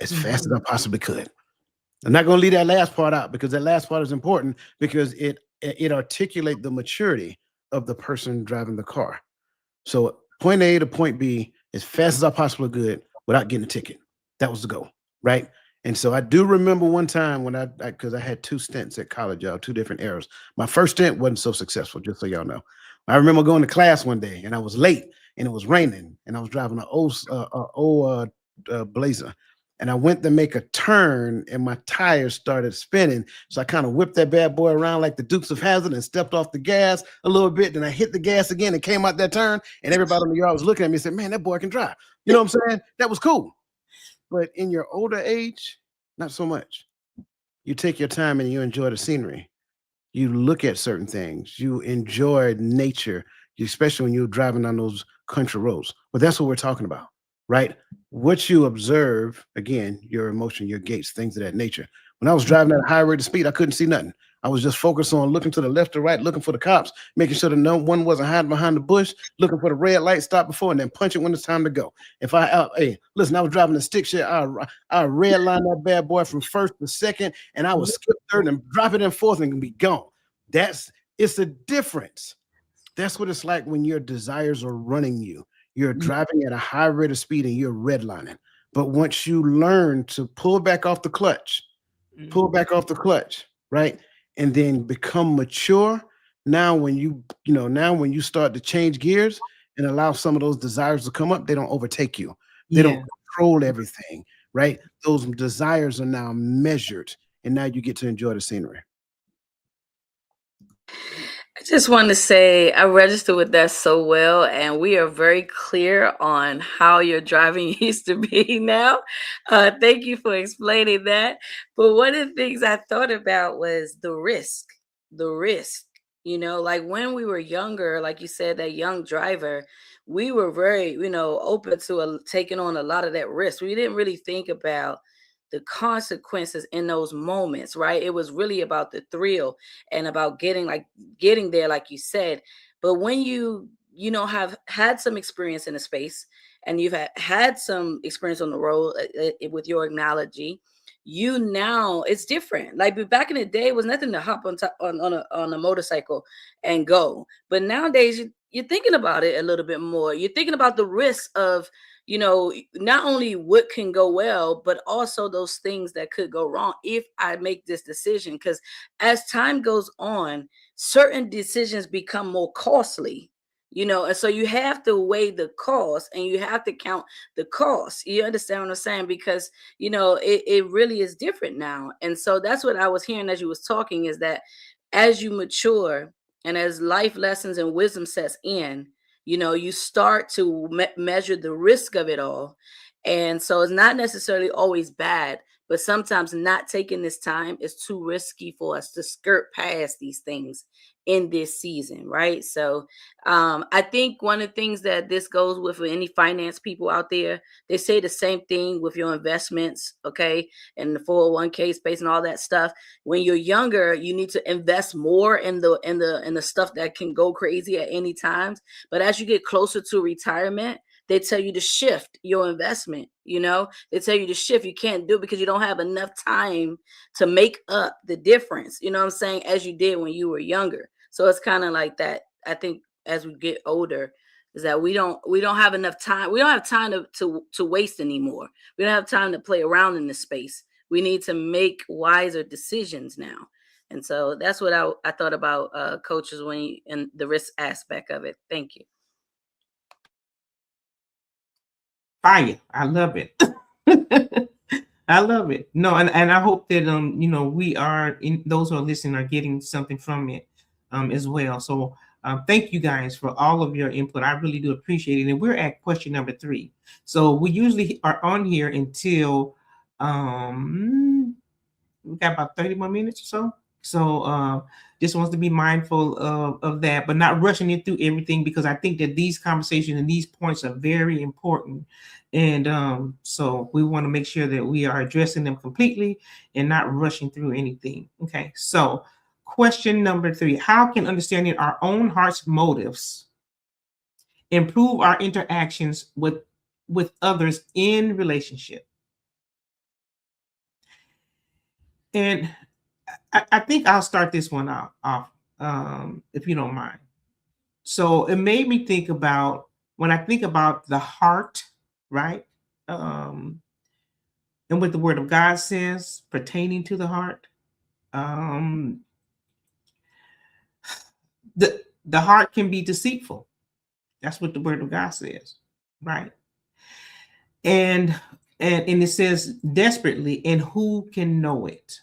as fast as I possibly could. I'm not going to leave that last part out because that last part is important because it articulates the maturity of the person driving the car. So point A to point B as fast as I possibly could without getting a ticket. That was the goal, right? And so I do remember one time when because I had 2 stints at college, y'all, 2 different eras. My first stint wasn't so successful, just so y'all know. I remember going to class one day and I was late and it was raining and I was driving an old Blazer. And I went to make a turn and my tires started spinning. So I kind of whipped that bad boy around like the Dukes of Hazzard and stepped off the gas a little bit. Then I hit the gas again and came out that turn. And everybody in the yard was looking at me and said, man, that boy can drive. You know what I'm saying? That was cool. But in your older age, not so much. You take your time and you enjoy the scenery. You look at certain things. You enjoy nature, especially when you're driving on those country roads. But that's what we're talking about, right? What you observe, again, your emotion, your gaits, things of that nature. When I was driving at a high rate of speed, I couldn't see nothing. I was just focused on looking to the left or right, looking for the cops, making sure that no one wasn't hiding behind the bush, looking for the red light, stop before, and then punch it when it's time to go. If hey, listen, I was driving a stick shift, I red line that bad boy from first to second, and I would skip third and drop it in fourth and be gone. It's a difference. That's what it's like when your desires are running you. You're driving at a high rate of speed and you're redlining. But once you learn to pull back off the clutch, right? And then become mature. Now, when you start to change gears and allow some of those desires to come up, they don't overtake you. They don't control everything, right? Those desires are now measured, and now you get to enjoy the scenery. I just want to say I registered with that so well, and we are very clear on how your driving used to be now. Thank you for explaining that. But one of the things I thought about was the risk. The risk, like when we were younger, like you said, that young driver, we were very, open to taking on a lot of that risk. We didn't really think about the consequences in those moments, right? It was really about the thrill and about getting there, like you said. But when you have had some experience in a space and you've had some experience on the road with your analogy, now it's different. Like back in the day, it was nothing to hop on a motorcycle and go. But nowadays, you're thinking about it a little bit more. You're thinking about the risks of, not only what can go well, but also those things that could go wrong if I make this decision. Because as time goes on, certain decisions become more costly, and so you have to weigh the cost and you have to count the cost. You understand what I'm saying? Because, it really is different now. And so that's what I was hearing as you was talking, is that as you mature and as life lessons and wisdom sets in, you start to measure the risk of it all. And so it's not necessarily always bad, but sometimes not taking this time is too risky for us to skirt past these things in this season, right? So I think one of the things that this goes with for any finance people out there, they say the same thing with your investments, okay, and the 401k space and all that stuff. When you're younger, you need to invest more in the stuff that can go crazy at any times. But as you get closer to retirement, they tell you to shift your investment. They tell you to shift. You can't do it because you don't have enough time to make up the difference, what I'm saying, as you did when you were younger. So it's kind of like that. I think as we get older, is that we don't have enough time. We don't have time to waste anymore. We don't have time to play around in this space. We need to make wiser decisions now. And so that's what I thought about coaches and the risk aspect of it. Thank you. Fire. I love it. I love it. No, and I hope that we are those who are listening are getting something from it as well. So thank you guys for all of your input. I really do appreciate it. And we're at question number 3. So we usually are on here until we got about 30 more minutes or so. So just wants to be mindful of that, but not rushing it through everything, because I think that these conversations and these points are very important. And so we want to make sure that we are addressing them completely and not rushing through anything. Okay, so question number 3: how can understanding our own heart's motives improve our interactions with others in relationship? And I think I'll start this one off, if you don't mind. So it made me think about, when I think about the heart, right? Um, and what the Word of God says pertaining to the heart. Um, the heart can be deceitful. That's what the Word of God says, right? And and it says desperately, and who can know it?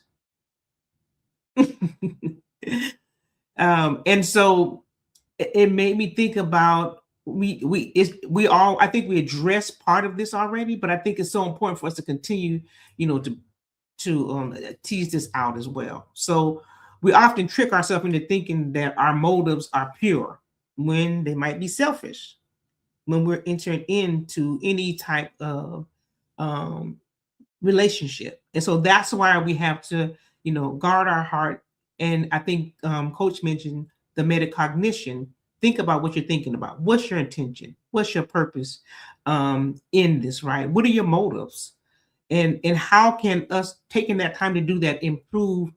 And so it made me think about, we all, I think we addressed part of this already, but I think it's so important for us to continue, to tease this out as well. So we often trick ourselves into thinking that our motives are pure when they might be selfish, when we're entering into any type of relationship. And so that's why we have to, guard our heart. And I think Coach mentioned the metacognition. Think about what you're thinking about. What's your intention? What's your purpose in this, right? What are your motives? And how can us taking that time to do that improve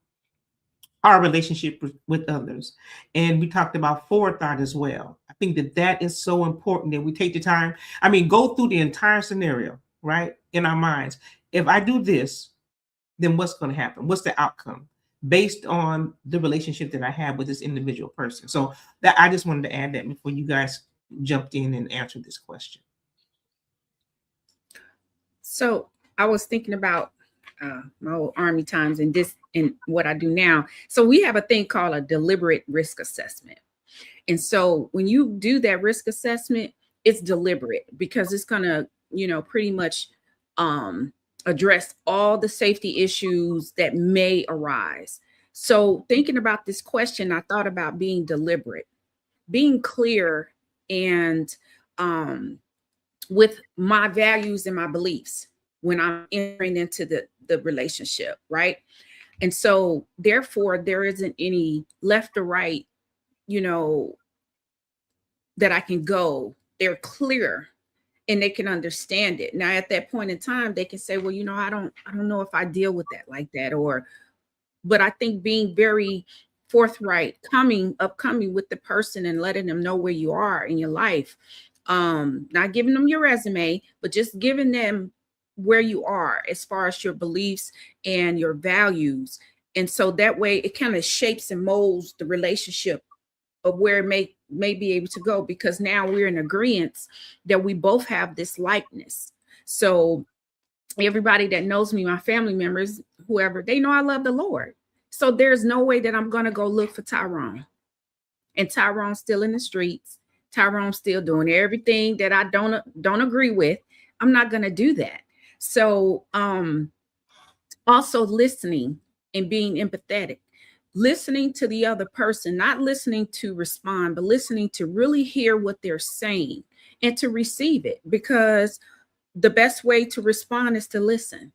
our relationship with others? And we talked about forethought as well. I think that is so important, that we take the time. I mean, go through the entire scenario, right, in our minds. If I do this, then what's going to happen? What's the outcome based on the relationship that I have with this individual person? So that, I just wanted to add that before you guys jumped in and answered this question. So I was thinking about my old Army times and what I do now. So we have a thing called a deliberate risk assessment. And so when you do that risk assessment, it's deliberate, because it's going to, pretty much address all the safety issues that may arise. So thinking about this question, I thought about being deliberate, being clear, and with my values and my beliefs when I'm entering into the relationship, right? And so therefore there isn't any left or right, that I can go. They're clear and they can understand it. Now at that point in time, they can say, well, I don't know if I deal with that like that, but I think being very forthright, upcoming with the person and letting them know where you are in your life. Not giving them your resume, but just giving them where you are as far as your beliefs and your values. And so that way it kind of shapes and molds the relationship of where it may be able to go, because now we're in agreement that we both have this likeness. So everybody that knows me, my family members, whoever, they know I love the Lord. So there's no way that I'm going to go look for Tyrone. And Tyrone's still in the streets. Tyrone's still doing everything that I don't agree with. I'm not going to do that. So also listening and being empathetic, listening to the other person, not listening to respond, but listening to really hear what they're saying and to receive it, because the best way to respond is to listen.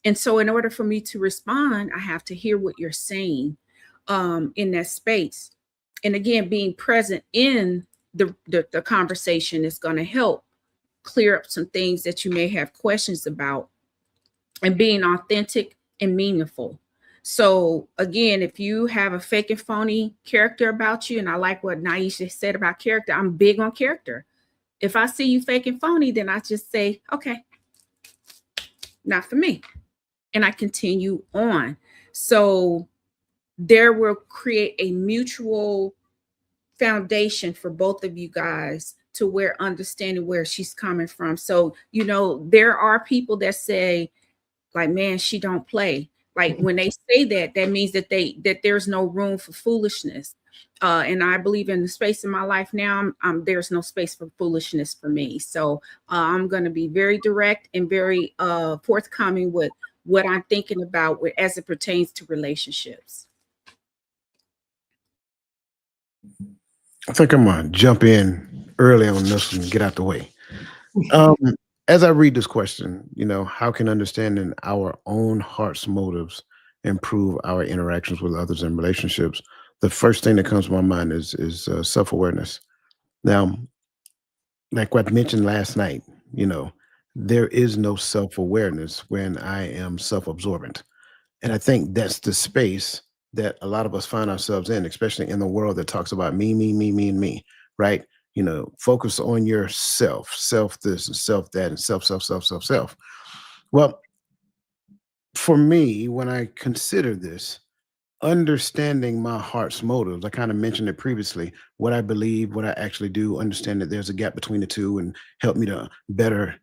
And so in order for me to respond, I have to hear what you're saying in that space. And again, being present in the conversation is going to help clear up some things that you may have questions about, and being authentic and meaningful. So again, if you have a fake and phony character about you, and I like what Naisha said about character, I'm big on character. If I see you fake and phony, then I just say, okay, not for me. And I continue on. So there will create a mutual foundation for both of you guys to where understanding where she's coming from. So, there are people that say, like, man, she don't play. Like when they say that means that there's no room for foolishness. And I believe in the space in my life now, there's no space for foolishness for me. So I'm going to be very direct and very forthcoming with what I'm thinking about as it pertains to relationships. I think I'm gonna jump in early on this and get out the way. Um, as I read this question, how can understanding our own heart's motives improve our interactions with others and relationships? The first thing that comes to my mind is self-awareness. Now, like what I mentioned last night, there is no self-awareness when I am self-absorbent. And I think that's the space that a lot of us find ourselves in, especially in the world that talks about me, me, me, me, and me, right? Focus on yourself, self this and self that, and self, self, self, self, self. Well, for me, when I consider this, understanding my heart's motives, I kind of mentioned it previously, what I believe, what I actually do, understand that there's a gap between the two and help me to better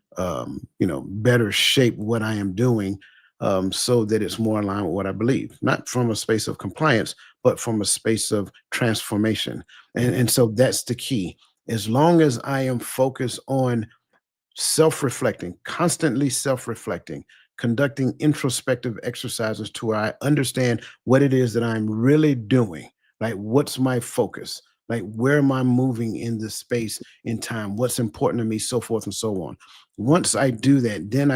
shape what I am doing, so that it's more in line with what I believe, not from a space of compliance, but from a space of transformation. And so that's the key. As long as I am focused on self-reflecting, constantly self-reflecting, conducting introspective exercises to where I understand what it is that I'm really doing. Like, what's my focus? Like, where am I moving in this space in time? What's important to me, so forth and so on. Once I do that, then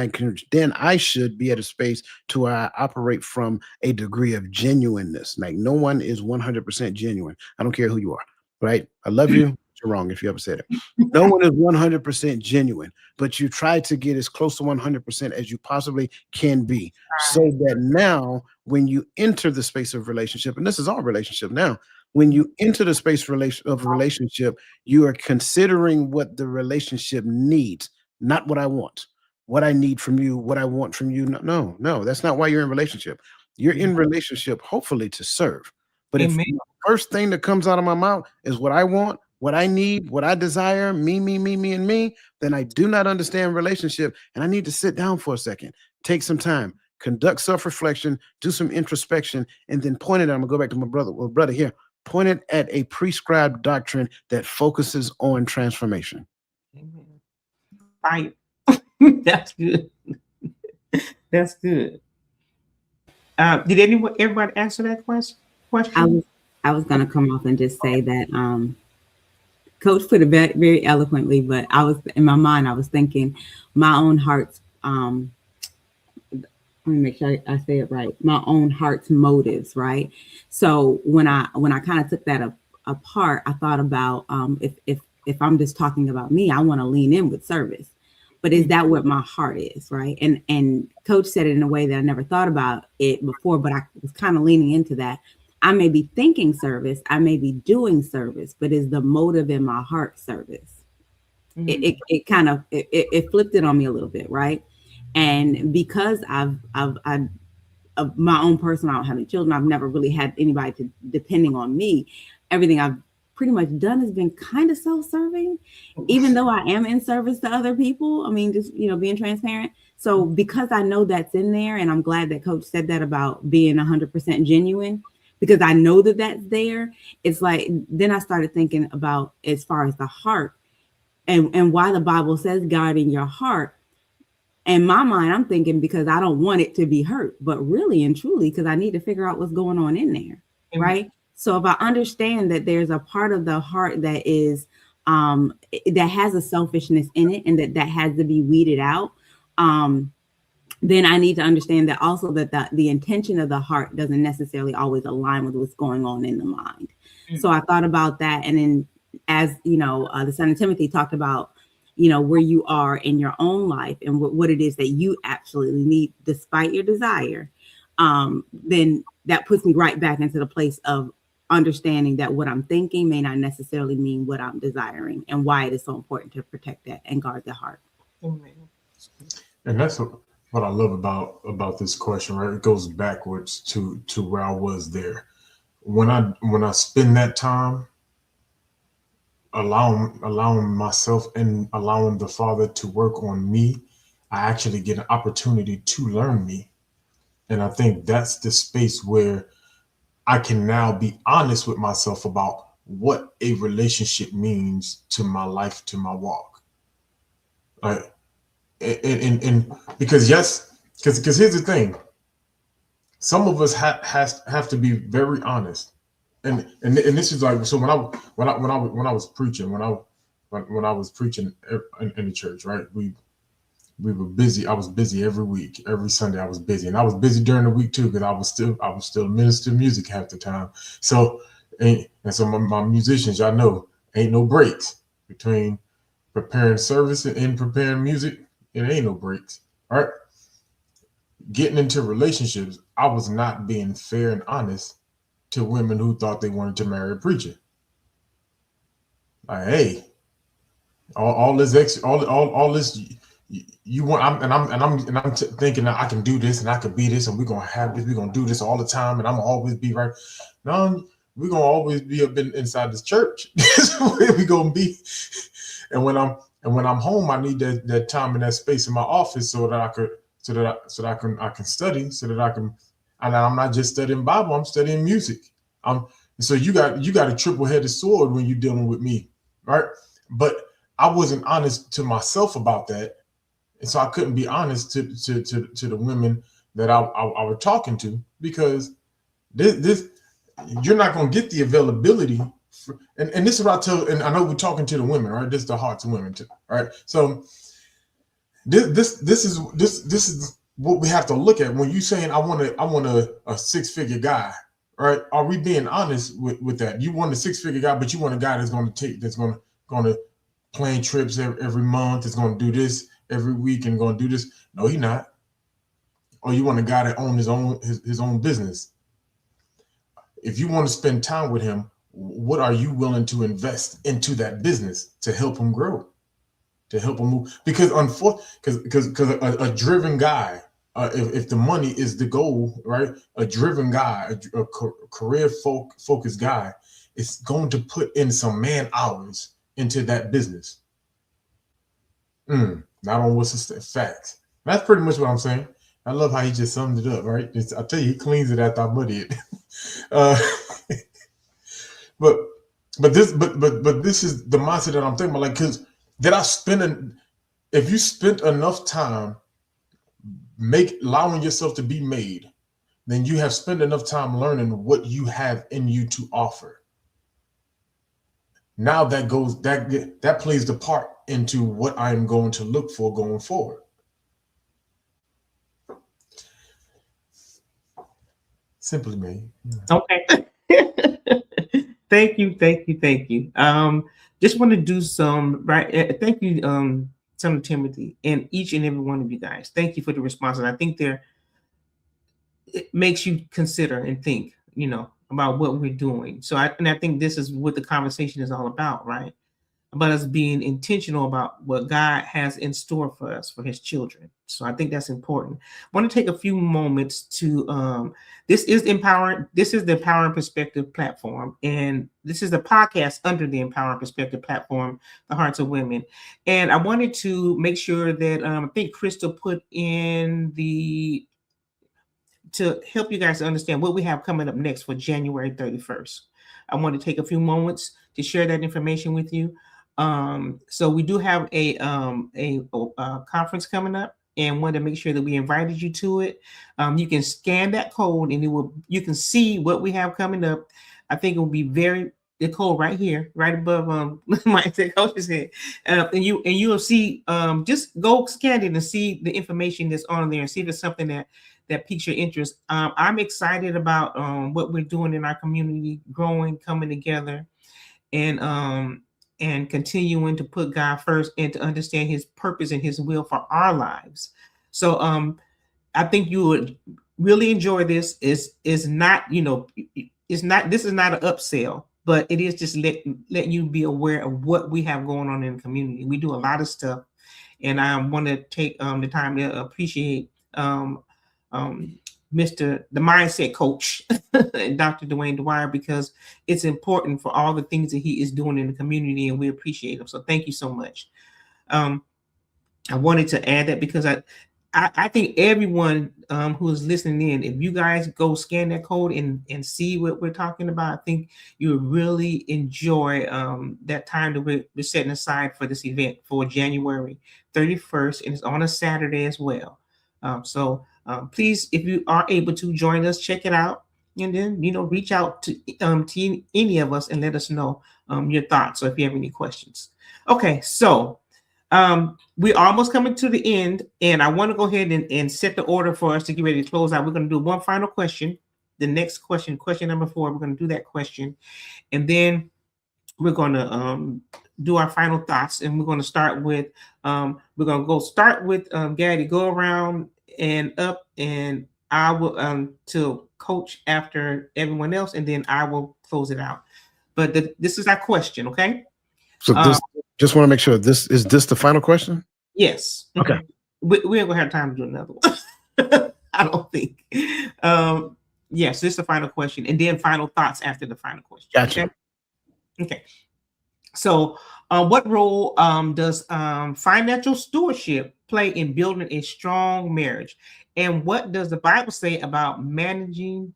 I should be at a space to where I operate from a degree of genuineness. Like, no one is 100% genuine. I don't care who you are, right? I love you. You're wrong if you ever said it. No one is 100% genuine, but you try to get as close to 100% as you possibly can be, so that now when you enter the space of relationship, and this is our relationship now, when you enter the space of relationship, you are considering what the relationship needs, not what I want, what I need from you, what I want from you. No, that's not why you're in relationship. You're in relationship, hopefully, to serve. But if Amen. the first thing that comes out of my mouth is what I want, what I need, what I desire, me, me, me, me, and me, then I do not understand relationship. And I need to sit down for a second, take some time, conduct self-reflection, do some introspection, and then point it at, I'm gonna go back to my brother here, point it at a prescribed doctrine that focuses on transformation. Amen. Fire. That's good. That's good. Did everybody answer that question? I was going to come off and just say that Coach put it very, very eloquently, but I was in my mind, I was thinking my own heart's let me make sure I say it right. My own heart's motives, right? So when I kind of took that apart, I thought about if I'm just talking about me, I want to lean in with service. But is that what my heart is, right? And Coach said it in a way that I never thought about it before, but I was kind of leaning into that. I may be thinking service, I may be doing service, but is the motive in my heart service? Mm-hmm. It kind of flipped it on me a little bit, right? And because I've my own person, I don't have any children, I've never really had anybody depending on me. Everything I've pretty much done has been kind of self-serving, even though I am in service to other people. I mean, just, being transparent. So because I know that's in there, and I'm glad that Coach said that about being 100% genuine, because I know that that's there. It's like, then I started thinking about, as far as the heart and why the Bible says guarding your heart. In my mind, I'm thinking because I don't want it to be hurt, but really and truly, because I need to figure out what's going on in there, right? So if I understand that there's a part of the heart that is, that has a selfishness in it, and that has to be weeded out, then I need to understand that also that the intention of the heart doesn't necessarily always align with what's going on in the mind. Mm-hmm. So I thought about that. And then as, the son of Timothy talked about, where you are in your own life and what it is that you absolutely need despite your desire, then that puts me right back into the place of understanding that what I'm thinking may not necessarily mean what I'm desiring, and why it is so important to protect that and guard the heart. And that's what I love about this question, right? It goes backwards to where I was there. When I spend that time allowing myself and allowing the Father to work on me, I actually get an opportunity to learn me. And I think that's the space where I can now be honest with myself about what a relationship means to my life, to my walk. Like, and because here's the thing. Some of us have to be very honest and this is like, so when I was preaching, when I was preaching in the church, right? We were busy. I was busy every week, every Sunday. I was busy, and I was busy during the week too, because I was still ministering music half the time. So and so my musicians, y'all know, ain't no breaks between preparing service and preparing music. It ain't no breaks. All right. Getting into relationships, I was not being fair and honest to women who thought they wanted to marry a preacher. Like, hey, all this you want, I'm thinking that I can do this and I can be this and we're gonna have this, we're gonna do this all the time and I'm gonna always be right. No, we're gonna always be up inside this church. That's where we gonna be. And when I'm home, I need that time and that space in my office so that I can study, so that I can, and I'm not just studying Bible, I'm studying music. So you got a triple-headed sword when you're dealing with me, right? But I wasn't honest to myself about that, and so I couldn't be honest to the women that I was talking to, because this you're not going to get the availability. And this is what I tell, and I know we're talking to the women, right? This is the hearts of women too, right? So this is what we have to look at when you saying I want a six-figure guy, right? Are we being honest with that? You want a six-figure guy, but you want a guy that's going to plan trips every month, that's going to do this every week and going to do this. No, he's not. Or you want a guy that owns his own business. If you want to spend time with him, what are you willing to invest into that business to help him grow, to help him move? Because a driven guy, if the money is the goal, right? A driven guy, a career focused guy, is going to put in some man hours into that business. Not on what's the facts. That's pretty much what I'm saying. I love how he just summed it up, right? I tell you, he cleans it after I muddy it. But this is the mindset that I'm thinking about. Like, because if you spent enough time allowing yourself to be made, then you have spent enough time learning what you have in you to offer. Now that plays the part into what I'm going to look for going forward. Simply made. Okay. Thank you. Just want to do some right. Thank you, Senator Timothy, and each and every one of you guys. Thank you for the responses. I think it makes you consider and think, about what we're doing. So I think this is what the conversation is all about, right? About us being intentional about what God has in store for us, for his children. So I think that's important. I want to take a few moments to, this is the Empowering Perspective platform. And this is the podcast under the Empowering Perspective platform, The Hearts of Women. And I wanted to make sure that, I think Crystal put in to help you guys understand what we have coming up next for January 31st. I want to take a few moments to share that information with you. So we do have a conference coming up, and wanted to make sure that we invited you to it. You can scan that code, and you can see what we have coming up. I think it will be the code right here, right above my coach's head, and you will see. Just go scan it and see the information that's on there, and see if it's something that piques your interest. I'm excited about what we're doing in our community, growing, coming together, and continuing to put God first and to understand his purpose and his will for our lives. So I think you would really enjoy this. This is not an upsell, but it is just letting you be aware of what we have going on in the community. We do a lot of stuff, and I want to take the time to appreciate the mindset coach, Dr. Dwayne Dwyer, because it's important for all the things that he is doing in the community, and we appreciate him. So thank you so much. I wanted to add that because I think everyone who is listening in, if you guys go scan that code and see what we're talking about, I think you'll really enjoy that time that we're setting aside for this event for January 31st, and it's on a Saturday as well. So please, if you are able to join us, check it out. and then reach out to any of us and let us know your thoughts, or if you have any questions. Okay, so we're almost coming to the end, and I want to go ahead and set the order for us to get ready to close out. We're going to do one final question. The next question number 4, we're going to do that question, and then we're going to do our final thoughts, and we're going to start with Gaddy. Go around and up, and I will to Coach after everyone else, and then I will close it out. But this is our question, okay? So this, just want to make sure, this is the final question? Yes. Okay. We ain't gonna have time to do another one. I don't think. Yes, this is the final question, and then final thoughts after the final question. Gotcha. Okay. So, what role does financial stewardship play in building a strong marriage, and what does the Bible say about managing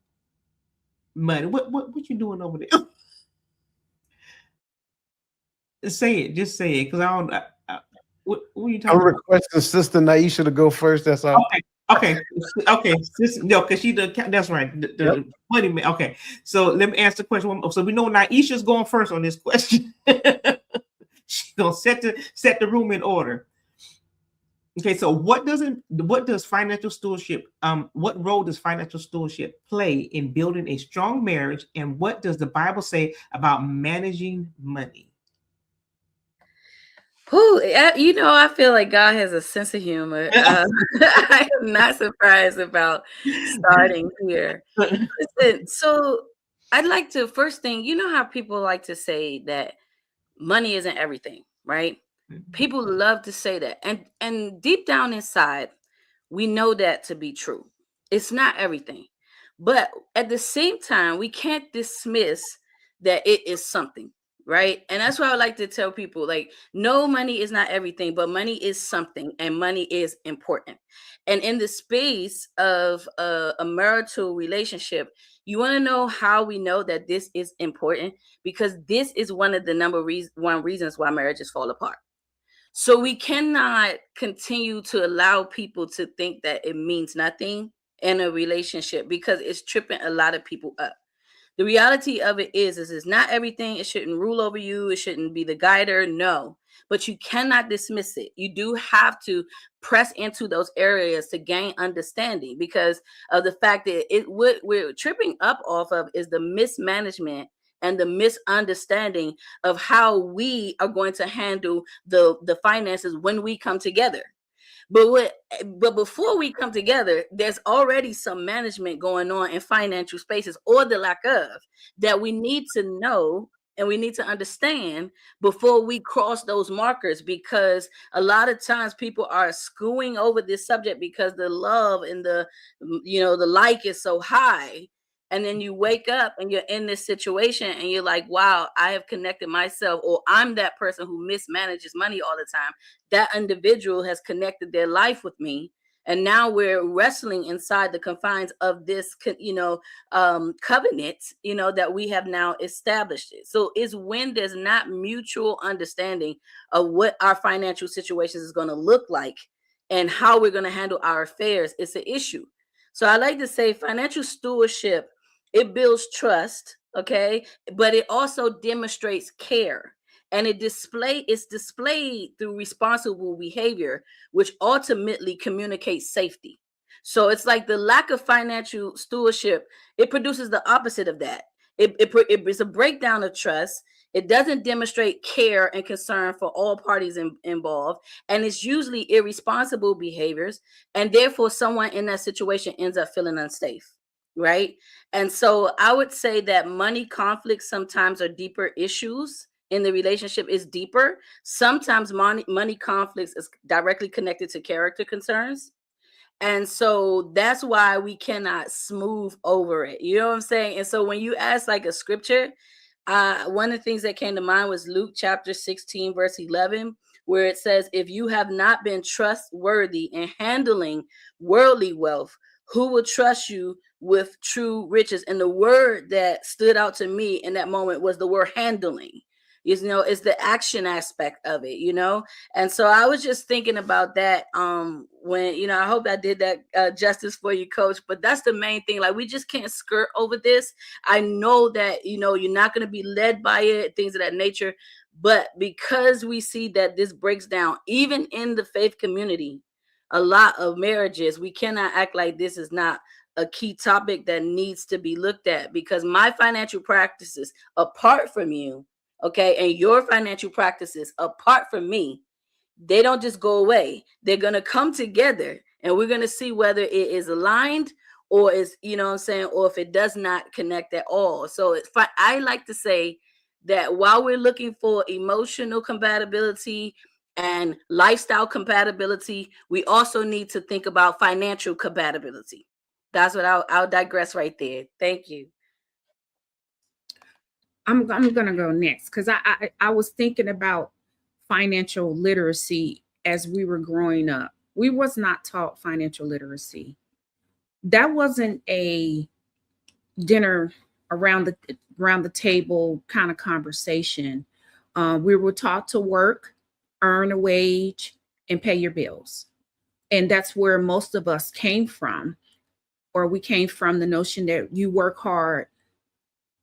money? What you doing over there? Say it. Just say it, because I don't. What are you talking I'm about? requesting Sister Naisha to go first. That's all. Okay. No, because she that's right. The money man. Okay, so let me ask the question one more. So we know Naisha's going first on this question. She's gonna set the room in order. Okay, so what does financial stewardship what role does financial stewardship play in building a strong marriage, and what does the Bible say about managing money? I feel like God has a sense of humor. I am not surprised about starting here. Listen, so I'd like to first thing, how people like to say that money isn't everything, right? People love to say that. And deep down inside, we know that to be true. It's not everything. But at the same time, we can't dismiss that it is something, right? And that's why I like to tell people, like, no, money is not everything, but money is something, and money is important. And in the space of a marital relationship, you want to know how we know that this is important? Because this is one of the one reasons why marriages fall apart. So we cannot continue to allow people to think that it means nothing in a relationship, because it's tripping a lot of people up. The reality of it is it's not everything. It shouldn't rule over you. It shouldn't be the guider. No, but you cannot dismiss it. You do have to press into those areas to gain understanding, because of the fact that what we're tripping up off of is the mismanagement and the misunderstanding of how we are going to handle the finances when we come together. But before we come together, there's already some management going on in financial spaces, or the lack of, that we need to know and we need to understand before we cross those markers. Because a lot of times people are skewing over this subject because the love and the like is so high. And then you wake up and you're in this situation and you're like, wow, I have connected myself, or I'm that person who mismanages money all the time. That individual has connected their life with me. And now we're wrestling inside the confines of this, covenant, that we have now established it. So it's when there's not mutual understanding of what our financial situations is going to look like and how we're going to handle our affairs, it's an issue. So I like to say financial stewardship, it builds trust, okay? But it also demonstrates care. And it's displayed through responsible behavior, which ultimately communicates safety. So it's like the lack of financial stewardship, it produces the opposite of that. It's a breakdown of trust. It doesn't demonstrate care and concern for all parties involved. And it's usually irresponsible behaviors. And therefore, someone in that situation ends up feeling unsafe, right? And so I would say that money conflicts sometimes are deeper issues in the relationship, is deeper. Sometimes money conflicts is directly connected to character concerns. And so that's why we cannot smooth over it. You know what I'm saying? And so when you ask like a scripture, one of the things that came to mind was Luke chapter 16, verse 11, where it says, if you have not been trustworthy in handling worldly wealth, who will trust you with true riches? And the word that stood out to me in that moment was the word handling. It's the action aspect of it, and so I was just thinking about that when I hope I did that justice for you, Coach, but that's the main thing. Like, we just can't skirt over this. I know that you're not going to be led by it, things of that nature, but because we see that this breaks down even in the faith community, a lot of marriages, we cannot act like this is not a key topic that needs to be looked at, because my financial practices apart from you, okay, and your financial practices apart from me, they don't just go away. They're going to come together, and we're going to see whether it is aligned or is, or if it does not connect at all. So I like to say that while we're looking for emotional compatibility and lifestyle compatibility, we also need to think about financial compatibility. That's what I'll digress right there. Thank you. I'm gonna go next because I was thinking about financial literacy as we were growing up. We was not taught financial literacy. That wasn't a dinner around the table kind of conversation. We were taught to work, earn a wage, and pay your bills. And that's where most of us came from, or we came from the notion that you work hard,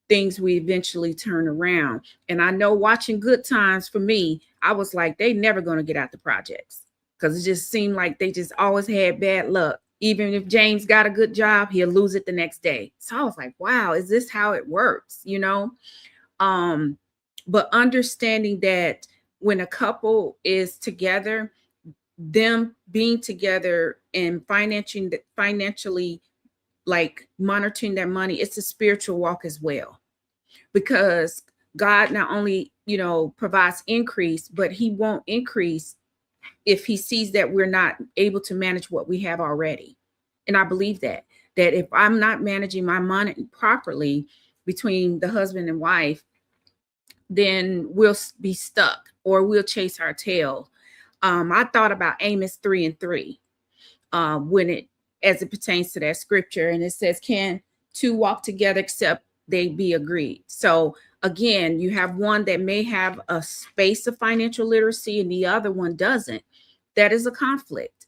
things we eventually turn around. And I know watching Good Times, for me, I was like, they never going to get out the projects, because it just seemed like they just always had bad luck. Even if James got a good job, he'll lose it the next day. So I was like, wow, is this how it works? But understanding that when a couple is together, them being together and financially like monitoring their money, it's a spiritual walk as well, because God not only, provides increase, but he won't increase if he sees that we're not able to manage what we have already. And I believe that if I'm not managing my money properly between the husband and wife, then we'll be stuck or we'll chase our tail. I thought about Amos 3:3 as it pertains to that scripture. And it says, can two walk together except they be agreed? So again, you have one that may have a space of financial literacy and the other one doesn't. That is a conflict,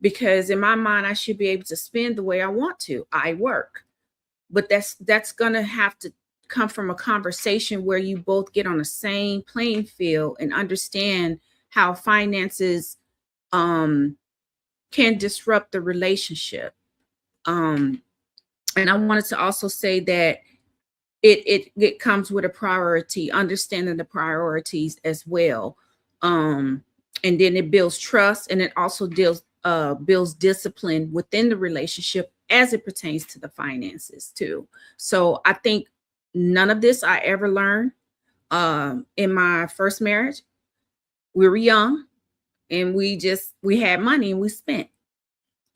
because in my mind, I should be able to spend the way I want to. I work, but that's going to have to come from a conversation where you both get on the same playing field and understand how finances can disrupt the relationship. And I wanted to also say that it comes with a priority, understanding the priorities as well. And then it builds trust, and it also builds discipline within the relationship as it pertains to the finances too. So I think none of this I ever learned in my first marriage. We were young and we had money and we spent,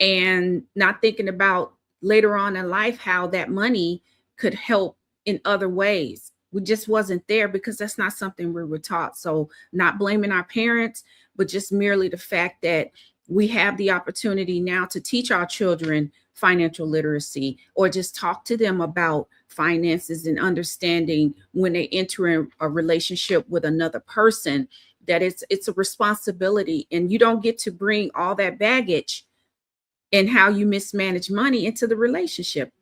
and not thinking about later on in life how that money could help in other ways. We just wasn't there because that's not something we were taught. So not blaming our parents, but just merely the fact that we have the opportunity now to teach our children financial literacy, or just talk to them about finances and understanding when they enter in a relationship with another person, that it's a responsibility, and you don't get to bring all that baggage and how you mismanage money into the relationship.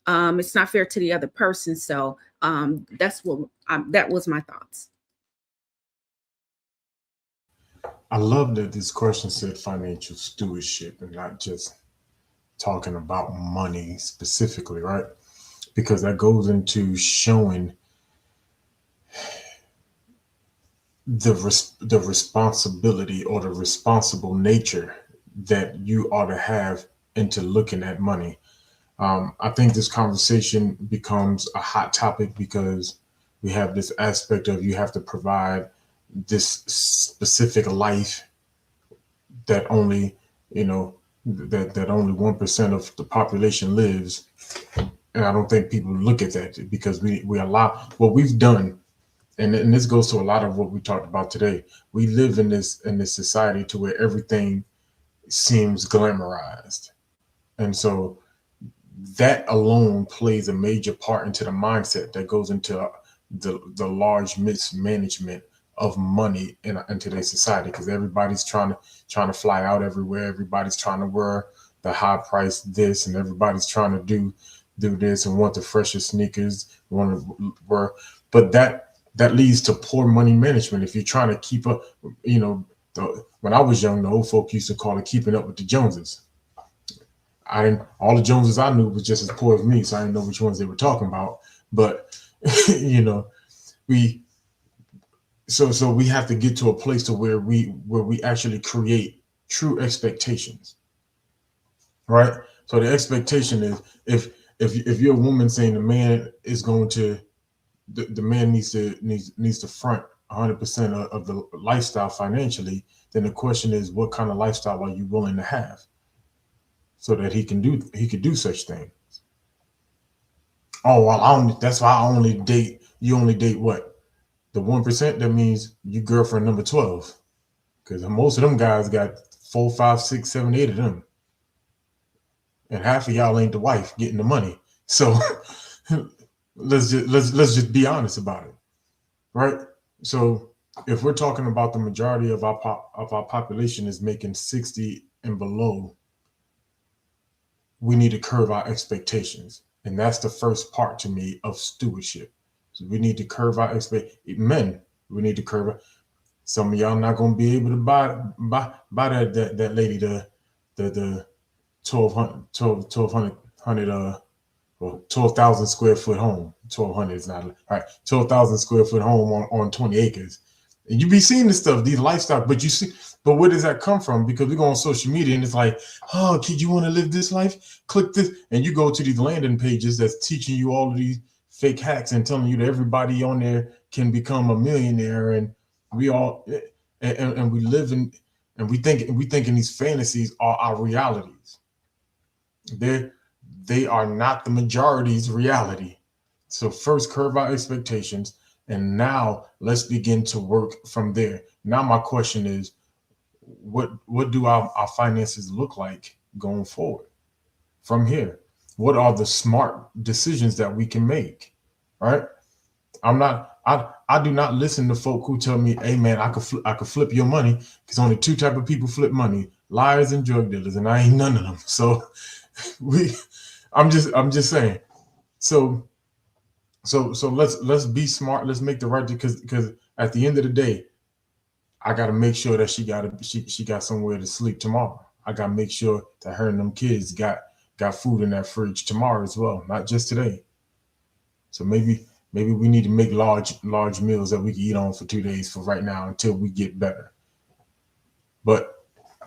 It's not fair to the other person. So that was my thoughts. I love that this question said financial stewardship and not just talking about money specifically, right? Because that goes into showing the responsibility or the responsible nature that you ought to have into looking at money. I think this conversation becomes a hot topic because we have this aspect of you have to provide this specific life that only, that only 1% of the population lives. And I don't think people look at that, because we allow what we've done. And this goes to a lot of what we talked about today. We live in this society to where everything seems glamorized. And so that alone plays a major part into the mindset that goes into the large mismanagement of money in today's society, because everybody's trying to fly out everywhere. Everybody's trying to wear the high price this, and everybody's trying to do this and want the freshest sneakers, want to wear. But that leads to poor money management. If you're trying to keep up, when I was young, the old folk used to call it keeping up with the Joneses. All the Joneses I knew was just as poor as me, so I didn't know which ones they were talking about. But so we have to get to a place to where we actually create true expectations, right? So the expectation is if you're a woman saying the man is going to the man needs to front 100% of the lifestyle financially, then the question is, what kind of lifestyle are you willing to have so that he could do such things? Oh, well, that's why you only date what? The 1%? That means you girlfriend number 12. Because most of them guys got 4, 5, 6, 7, 8 of them. And half of y'all ain't the wife getting the money. So let's just be honest about it. Right? So if we're talking about the majority of our population is making 60 and below, we need to curb our expectations. And that's the first part to me of stewardship. So we need to curb our men. We need to curb it. Some of y'all not going to be able to buy that lady the 12,000 square foot home. 1,200 is not all right. 12,000 square foot home on 20 acres. And you be seeing this stuff, these lifestyle, but where does that come from? Because we go on social media and it's like, oh, kid, you want to live this life? Click this. And you go to these landing pages that's teaching you all of these fake hacks and telling you that everybody on there can become a millionaire. And we all, and we live in, and we thinking these fantasies are our realities. They are not the majority's reality. So first curb our expectations. And now let's begin to work from there. Now my question is, what do our finances look like going forward from here? What are the smart decisions that we can make? Right? I do not listen to folk who tell me, hey man, I could flip your money, because only two type of people flip money: liars and drug dealers, and I ain't none of them. So I'm just saying. So let's be smart. Let's make the right, because at the end of the day, I got to make sure that she got somewhere to sleep tomorrow. I got to make sure that her and them kids got food in that fridge tomorrow as well, not just today. So maybe we need to make large meals that we can eat on for 2 days for right now until we get better. But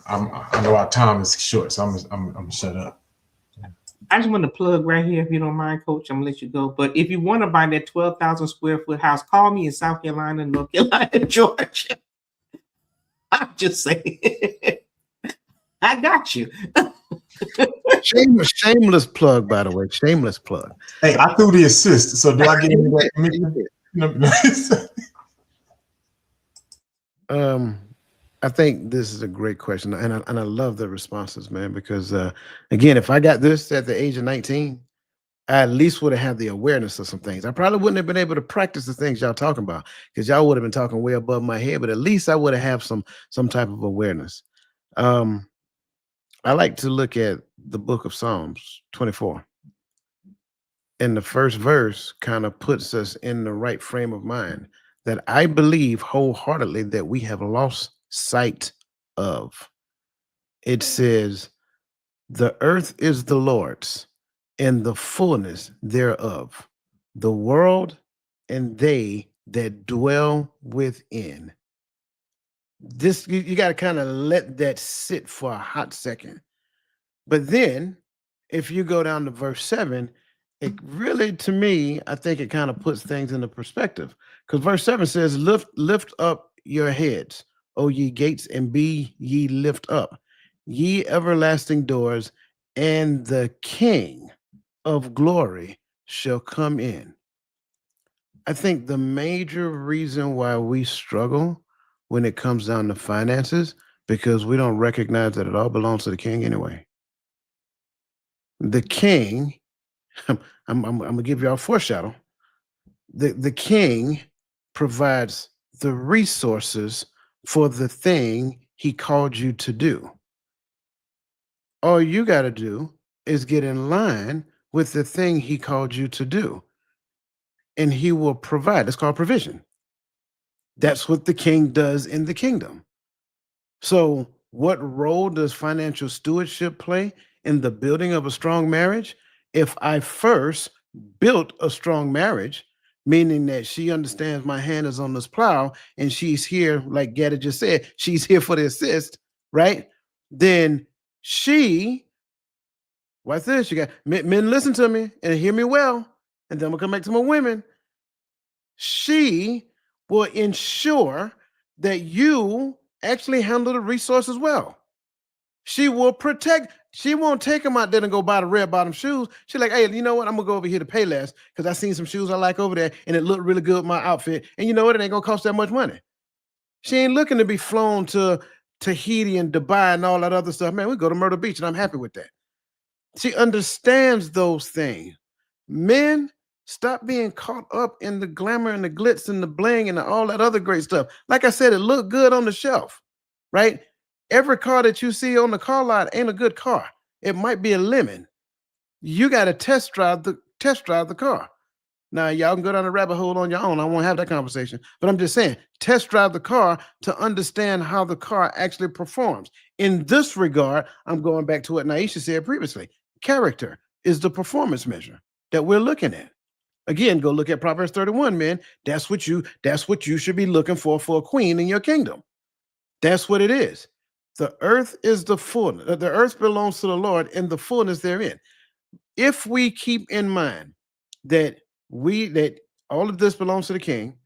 I know our time is short, so I'm shut up. I just want to plug right here, if you don't mind, Coach. I'm gonna let you go. But if you want to buy that 12,000 square foot house, call me in South Carolina, North Carolina, Georgia. I'm just saying, I got you. Shameless plug, by the way. Shameless plug. Hey, I threw the assist, so do I get any that? I think this is a great question, and I love the responses, man, because again, if I got this at the age of 19, I at least would have had the awareness of some things. I probably wouldn't have been able to practice the things y'all talking about, because y'all would have been talking way above my head, but at least I would have some type of awareness. I like to look at the book of Psalms 24. And the first verse kind of puts us in the right frame of mind that I believe wholeheartedly that we have lost sight of. It says, the earth is the Lord's and the fullness thereof, the world and they that dwell within. This, you got to kind of let that sit for a hot second. But then if you go down to verse 7, it really, to me, I think it kind of puts things into perspective, because verse 7 says, lift up your heads, O ye gates, and be ye lift up, ye everlasting doors, and the King of glory shall come in. I think the major reason why we struggle when it comes down to finances, because we don't recognize that it all belongs to the King anyway. The King, I'm gonna give y'all a foreshadow. The king provides the resources for the thing he called you to do. All you got to do is get in line with the thing he called you to do, and he will provide. It's called provision. That's what the king does in the kingdom. So, what role does financial stewardship play in the building of a strong marriage? If I first built a strong marriage, meaning that she understands my hand is on this plow and she's here, like Getta just said, she's here for the assist, right? Then she, what's this? You got men, listen to me and hear me well, and then we'll come back to my women. She will ensure that you actually handle the resources well. She will protect. She won't take them out there and go buy the red bottom shoes. She's like, hey, you know what? I'm gonna go over here to Payless because I seen some shoes I like over there and it looked really good with my outfit. And you know what? It ain't gonna cost that much money. She ain't looking to be flown to Tahiti and Dubai and all that other stuff. Man, we go to Myrtle Beach and I'm happy with that. She understands those things. Men, stop being caught up in the glamour and the glitz and the bling and all that other great stuff. Like I said, it looked good on the shelf, right? Every car that you see on the car lot ain't a good car. It might be a lemon. You got to test drive the car. Now, y'all can go down the rabbit hole on your own. I won't have that conversation. But I'm just saying, test drive the car to understand how the car actually performs. In this regard, I'm going back to what Naisha said previously. Character is the performance measure that we're looking at. Again, go look at Proverbs 31, man. That's what you should be looking for a queen in your kingdom. That's what it is. The earth is the fullness. The earth belongs to the Lord and the fullness therein. If we keep in mind that all of this belongs to the king,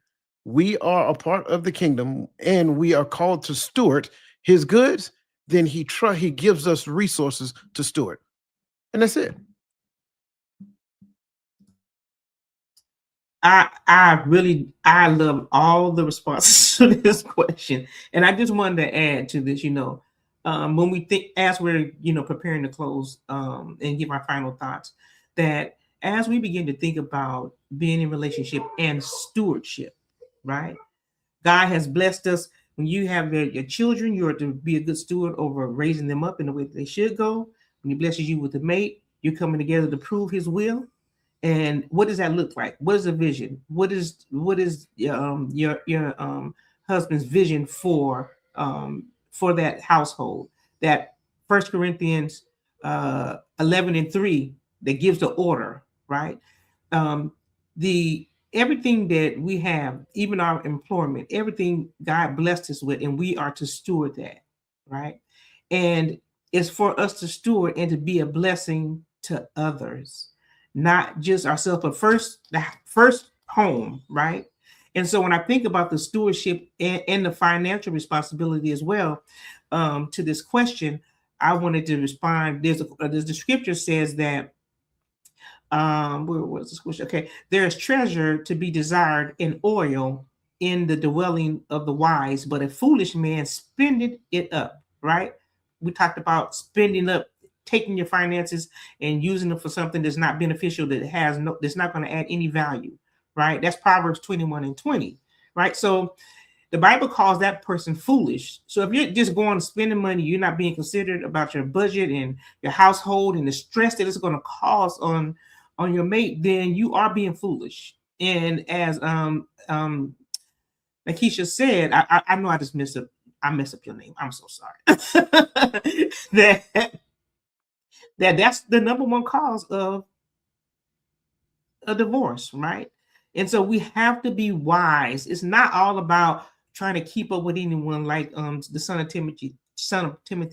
we are a part of the kingdom and we are called to steward his goods, then he gives us resources to steward. And that's it. I love all the responses to this question. And I just wanted to add to this, when we think, as we're, preparing to close and give our final thoughts, that as we begin to think about being in relationship and stewardship, right? God has blessed us. When you have your children, you are to be a good steward over raising them up in the way that they should go. When he blesses you with a mate, you're coming together to prove his will. And what does that look like? What is a vision? What is your husband's vision for that household? That 1 Corinthians 11:3 that gives the order, right? Everything that we have, even our employment, everything God blessed us with, and we are to steward that, right? And it's for us to steward and to be a blessing to others. Not just ourselves, but the first home, right? And so when I think about the stewardship and the financial responsibility as well, to this question, I wanted to respond. The scripture says that, where was this question? Okay, there is treasure to be desired in oil in the dwelling of the wise, but a foolish man spendeth it up, right? We talked about spending up, taking your finances and using them for something that's not beneficial, that's not going to add any value, right? That's Proverbs 21:20, right? So the Bible calls that person foolish. So if you're just going spending money, you're not being considered about your budget and your household and the stress that it's going to cause on your mate, then you are being foolish. And as Lakeisha said, I know I just messed up your name. I'm so sorry. That's the number one cause of a divorce, right? And so we have to be wise. It's not all about trying to keep up with anyone, like the son of Timothy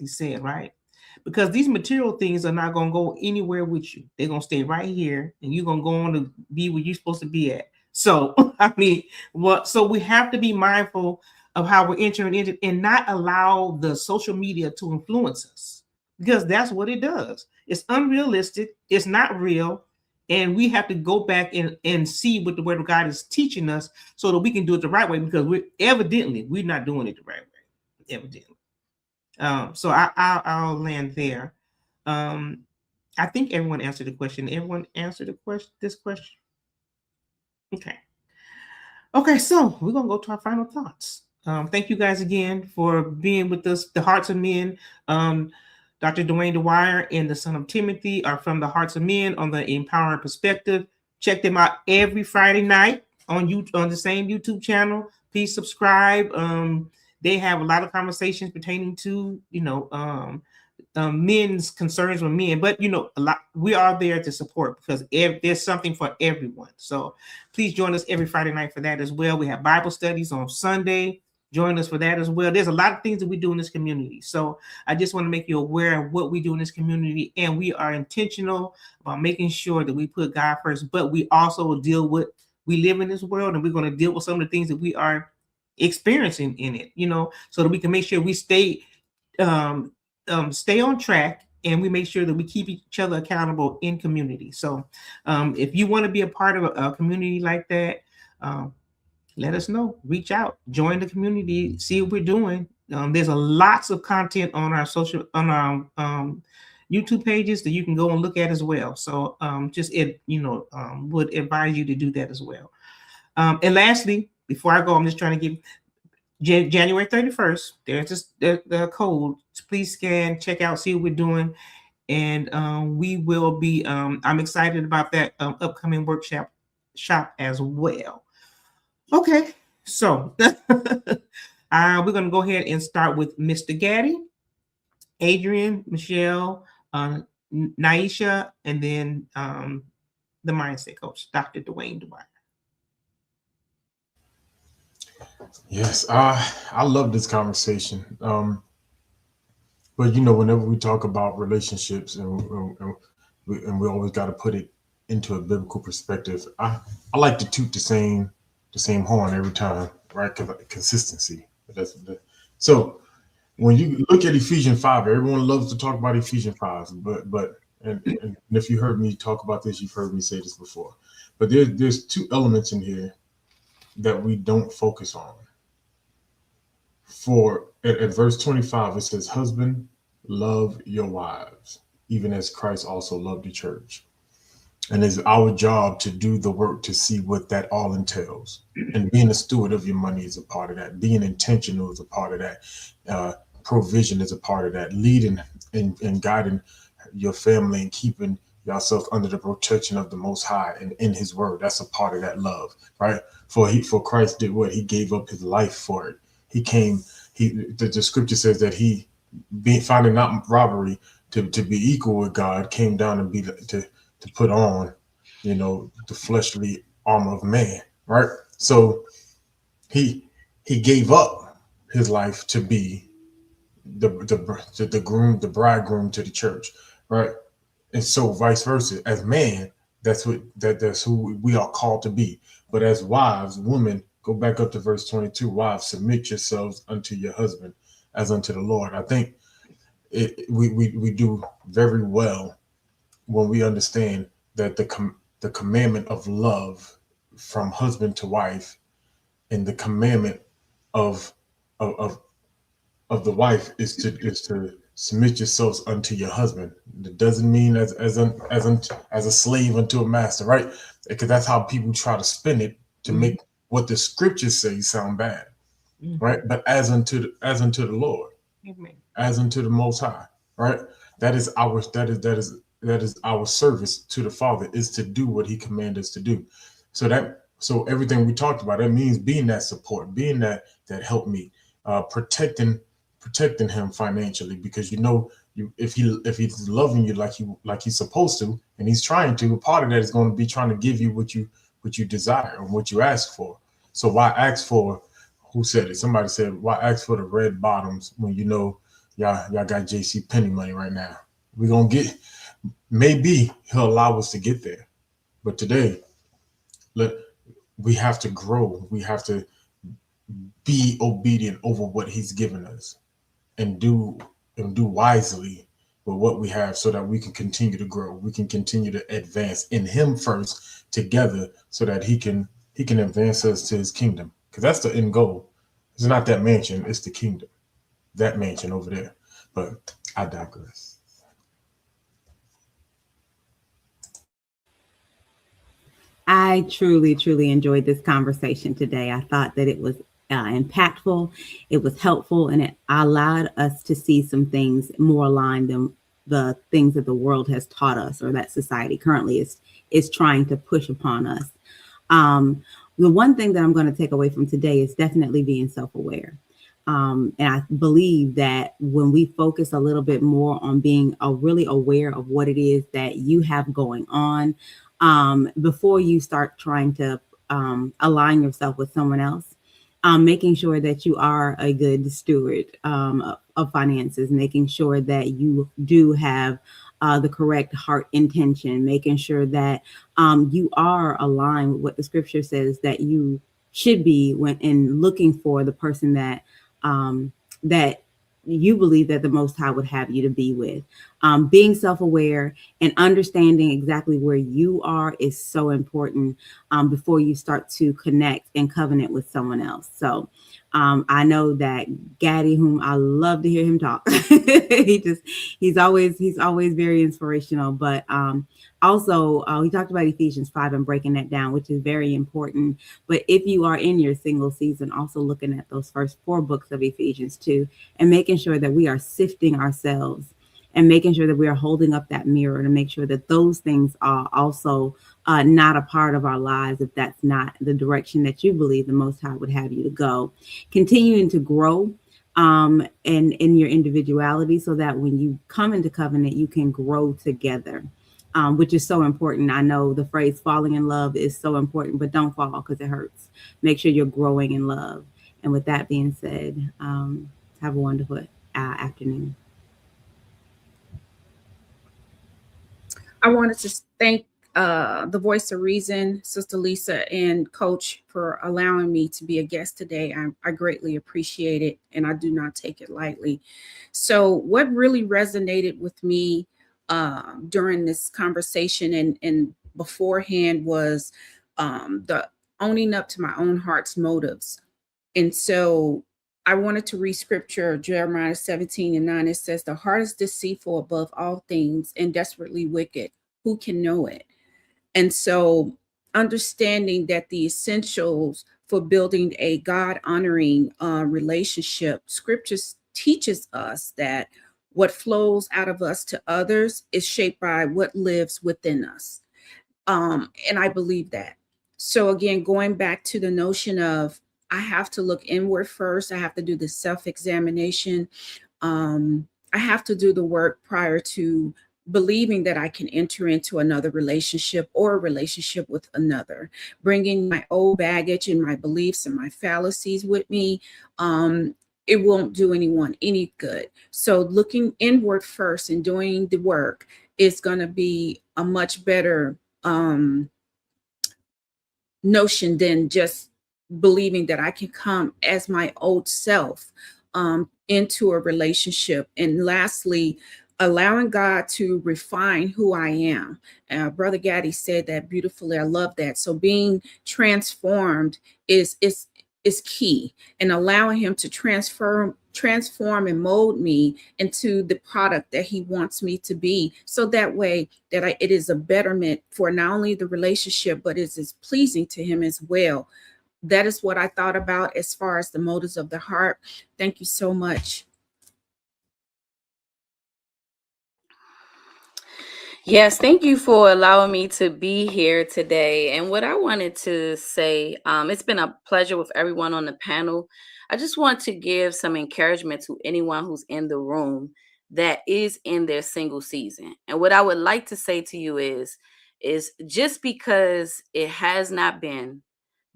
said, right? Because these material things are not going to go anywhere with you. They're going to stay right here, and you're going to go on to be where you're supposed to be at. So, so we have to be mindful of how we're entering into and not allow the social media to influence us, because that's what it does. It's unrealistic. It's not real. And we have to go back and see what the word of God is teaching us so that we can do it the right way, because we're not doing it the right way, evidently. So I'll land there. I think everyone answered the question. Everyone answered this question? Okay. Okay, so we're gonna go to our final thoughts. Thank you guys again for being with us. The Hearts of Men, Dr. Dwayne Dwyer and the Son of Timothy are from the Hearts of Men on the Empowering Perspective. Check them out every Friday night on on the same YouTube channel. Please subscribe. They have a lot of conversations pertaining to men's concerns with men, but a lot we are there to support because there's something for everyone. So please join us every Friday night for that as well. We have Bible studies on Sunday. Join us for that as well. There's a lot of things that we do in this community. So I just want to make you aware of what we do in this community, and we are intentional about making sure that we put God first, but we also deal with, we live in this world and we're going to deal with some of the things that we are experiencing in it, so that we can make sure we stay on track, and we make sure that we keep each other accountable in community. So if you want to be a part of a community like that, let us know. Reach out, join the community, see what we're doing. There's lots of content on our YouTube pages that you can go and look at as well. So would advise you to do that as well. And lastly, before I go, I'm just trying to give January 31st, there's just the code. Please scan, check out, see what we're doing. And we will be, I'm excited about that upcoming workshop as well. Okay, so we're going to go ahead and start with Mr. Gaddy, Adrian, Michelle, Naisha, and then the mindset coach, Dr. Dwayne Dwyer. Yes, I love this conversation. But whenever we talk about relationships and we always got to put it into a biblical perspective, I like to toot the same horn every time, right? Consistency. So when you look at Ephesians 5, everyone loves to talk about Ephesians 5, but if you heard me talk about this, you've heard me say this before. But there's two elements in here that we don't focus on. At verse 25, it says, "Husband, love your wives, even as Christ also loved the church." And it's our job to do the work to see what that all entails. And being a steward of your money is a part of that. Being intentional is a part of that. Provision is a part of that. Leading and guiding your family and keeping yourself under the protection of the Most High and in His Word. That's a part of that love, right? For Christ did what? He gave up His life for it. He came. The scripture says that He, finding not robbery to be equal with God, came down and to put on, the fleshly armor of man, right? So he gave up His life to be the groom, the bridegroom to the church, right? And so vice versa, as man, that's who we are called to be. But as wives, women, go back up to verse 22. Wives, submit yourselves unto your husband as unto the Lord. I think we do very well when we understand that the commandment of love from husband to wife, and the commandment of the wife is to submit yourselves unto your husband. It doesn't mean as a slave unto a master, right? Because that's how people try to spin it to make what the scriptures say sound bad, right? But as unto the Lord, Amen. As unto the Most High, right? That is our service to the Father, is to do what He commanded us to do. So everything we talked about, that means being that support, being that helpmeet, protecting him financially, because if he's loving you like he's supposed to, and he's trying to, a part of that is going to be trying to give you what you desire and what you ask for. So why ask for? Who said it? Somebody said, why ask for the red bottoms when y'all got JC Penney money right now? We're gonna get. Maybe He'll allow us to get there, but today, we have to grow. We have to be obedient over what He's given us, and do wisely with what we have, so that we can continue to grow. We can continue to advance in Him first, together, so that He can advance us to His kingdom. Because that's the end goal. It's not that mansion, it's the kingdom. That mansion over there. But I digress. I I truly, truly enjoyed this conversation today. I thought that it was impactful, it was helpful, and it allowed us to see some things more aligned than the things that the world has taught us or that society currently is trying to push upon us. The one thing that I'm going to take away from today is definitely being self-aware. And I believe that when we focus a little bit more on being really aware of what it is that you have going on, before you start trying to align yourself with someone else, making sure that you are a good steward of finances, making sure that you do have the correct heart intention, making sure that you are aligned with what the scripture says that you should be when in looking for the person that that you believe that the Most High would have you to be with. Being self-aware and understanding exactly where you are is so important before you start to connect and covenant with someone else. So I know that Gaddy, whom I love to hear him talk, he's always very inspirational. But also he talked about Ephesians 5 and breaking that down, which is very important. But if you are in your single season, also looking at those first 4 books of Ephesians 2 and making sure that we are sifting ourselves and making sure that we are holding up that mirror to make sure that those things are also not a part of our lives if that's not the direction that you believe the Most High would have you to go. Continuing to grow in your individuality so that when you come into covenant, you can grow together, which is so important. I know the phrase falling in love is so important, but don't fall because it hurts. Make sure you're growing in love. And with that being said, have a wonderful afternoon. I wanted to thank the Voice of Reason, Sister Lisa, and Coach for allowing me to be a guest today. I greatly appreciate it, and I do not take it lightly. So what really resonated with me during this conversation and beforehand was the owning up to my own heart's motives. And so I wanted to read scripture, Jeremiah 17:9. It says, the heart is deceitful above all things and desperately wicked. Who can know it? And so understanding that the essentials for building a God-honoring relationship, scriptures teaches us that what flows out of us to others is shaped by what lives within us. And I believe that. So again, going back to the notion of I have to look inward first. I have to do the self-examination. I have to do the work prior to believing that I can enter into another relationship or a relationship with another. Bringing my old baggage and my beliefs and my fallacies with me, it won't do anyone any good. So looking inward first and doing the work is going to be a much better notion than just believing that I can come as my old self into a relationship. And lastly, allowing God to refine who I am. Brother Gaddy said that beautifully. I love that. So being transformed is key, and allowing him to transform and mold me into the product that he wants me to be, so that way that it is a betterment for not only the relationship, but it is pleasing to him as well. That is what I thought about as far as the motives of the heart. Thank you so much. Yes, thank you for allowing me to be here today. And what I wanted to say, it's been a pleasure with everyone on the panel. I just want to give some encouragement to anyone who's in the room that is in their single season. And what I would like to say to you is just because it has not been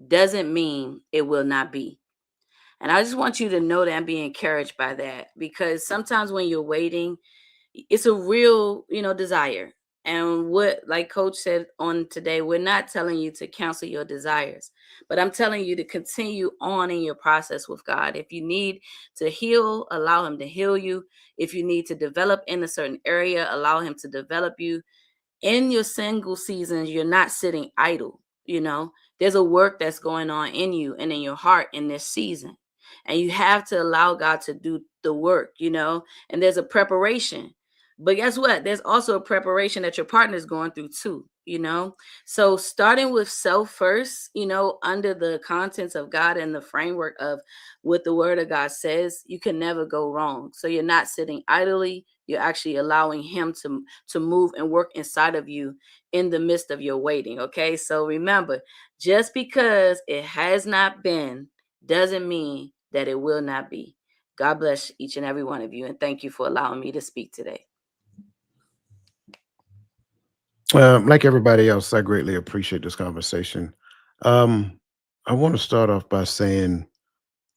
doesn't mean it will not be. And I just want you to know that and be encouraged by that, because sometimes when you're waiting, it's a real, desire. And what, like Coach said on today, we're not telling you to cancel your desires, but I'm telling you to continue on in your process with God. If you need to heal, allow him to heal you. If you need to develop in a certain area, allow him to develop you. In your single seasons, you're not sitting idle. There's a work that's going on in you and in your heart in this season. And you have to allow God to do the work, and there's a preparation. But guess what? There's also a preparation that your partner is going through too, you know? So starting with self first, you know, under the contents of God and the framework of what the word of God says, you can never go wrong. So you're not sitting idly, you're actually allowing him to move and work inside of you in the midst of your waiting. Okay. So remember, just because it has not been doesn't mean that it will not be. God bless each and every one of you. And thank you for allowing me to speak today. Like everybody else, I greatly appreciate this conversation. I want to start off by saying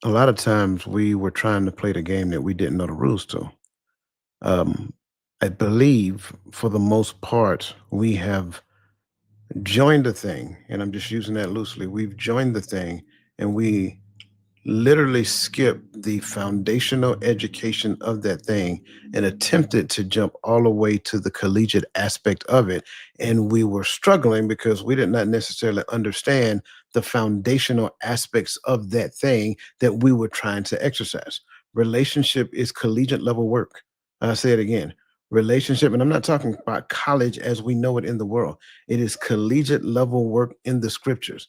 a lot of times we were trying to play the game that we didn't know the rules to. Um, I believe for the most part, we have joined the thing, and I'm just using that loosely. We've joined the thing and we literally skipped the foundational education of that thing and attempted to jump all the way to the collegiate aspect of it. And we were struggling because we did not necessarily understand the foundational aspects of that thing that we were trying to exercise. Relationship is collegiate level work. I'll say it again. Relationship, and I'm not talking about college as we know it in the world. It is collegiate level work in the scriptures,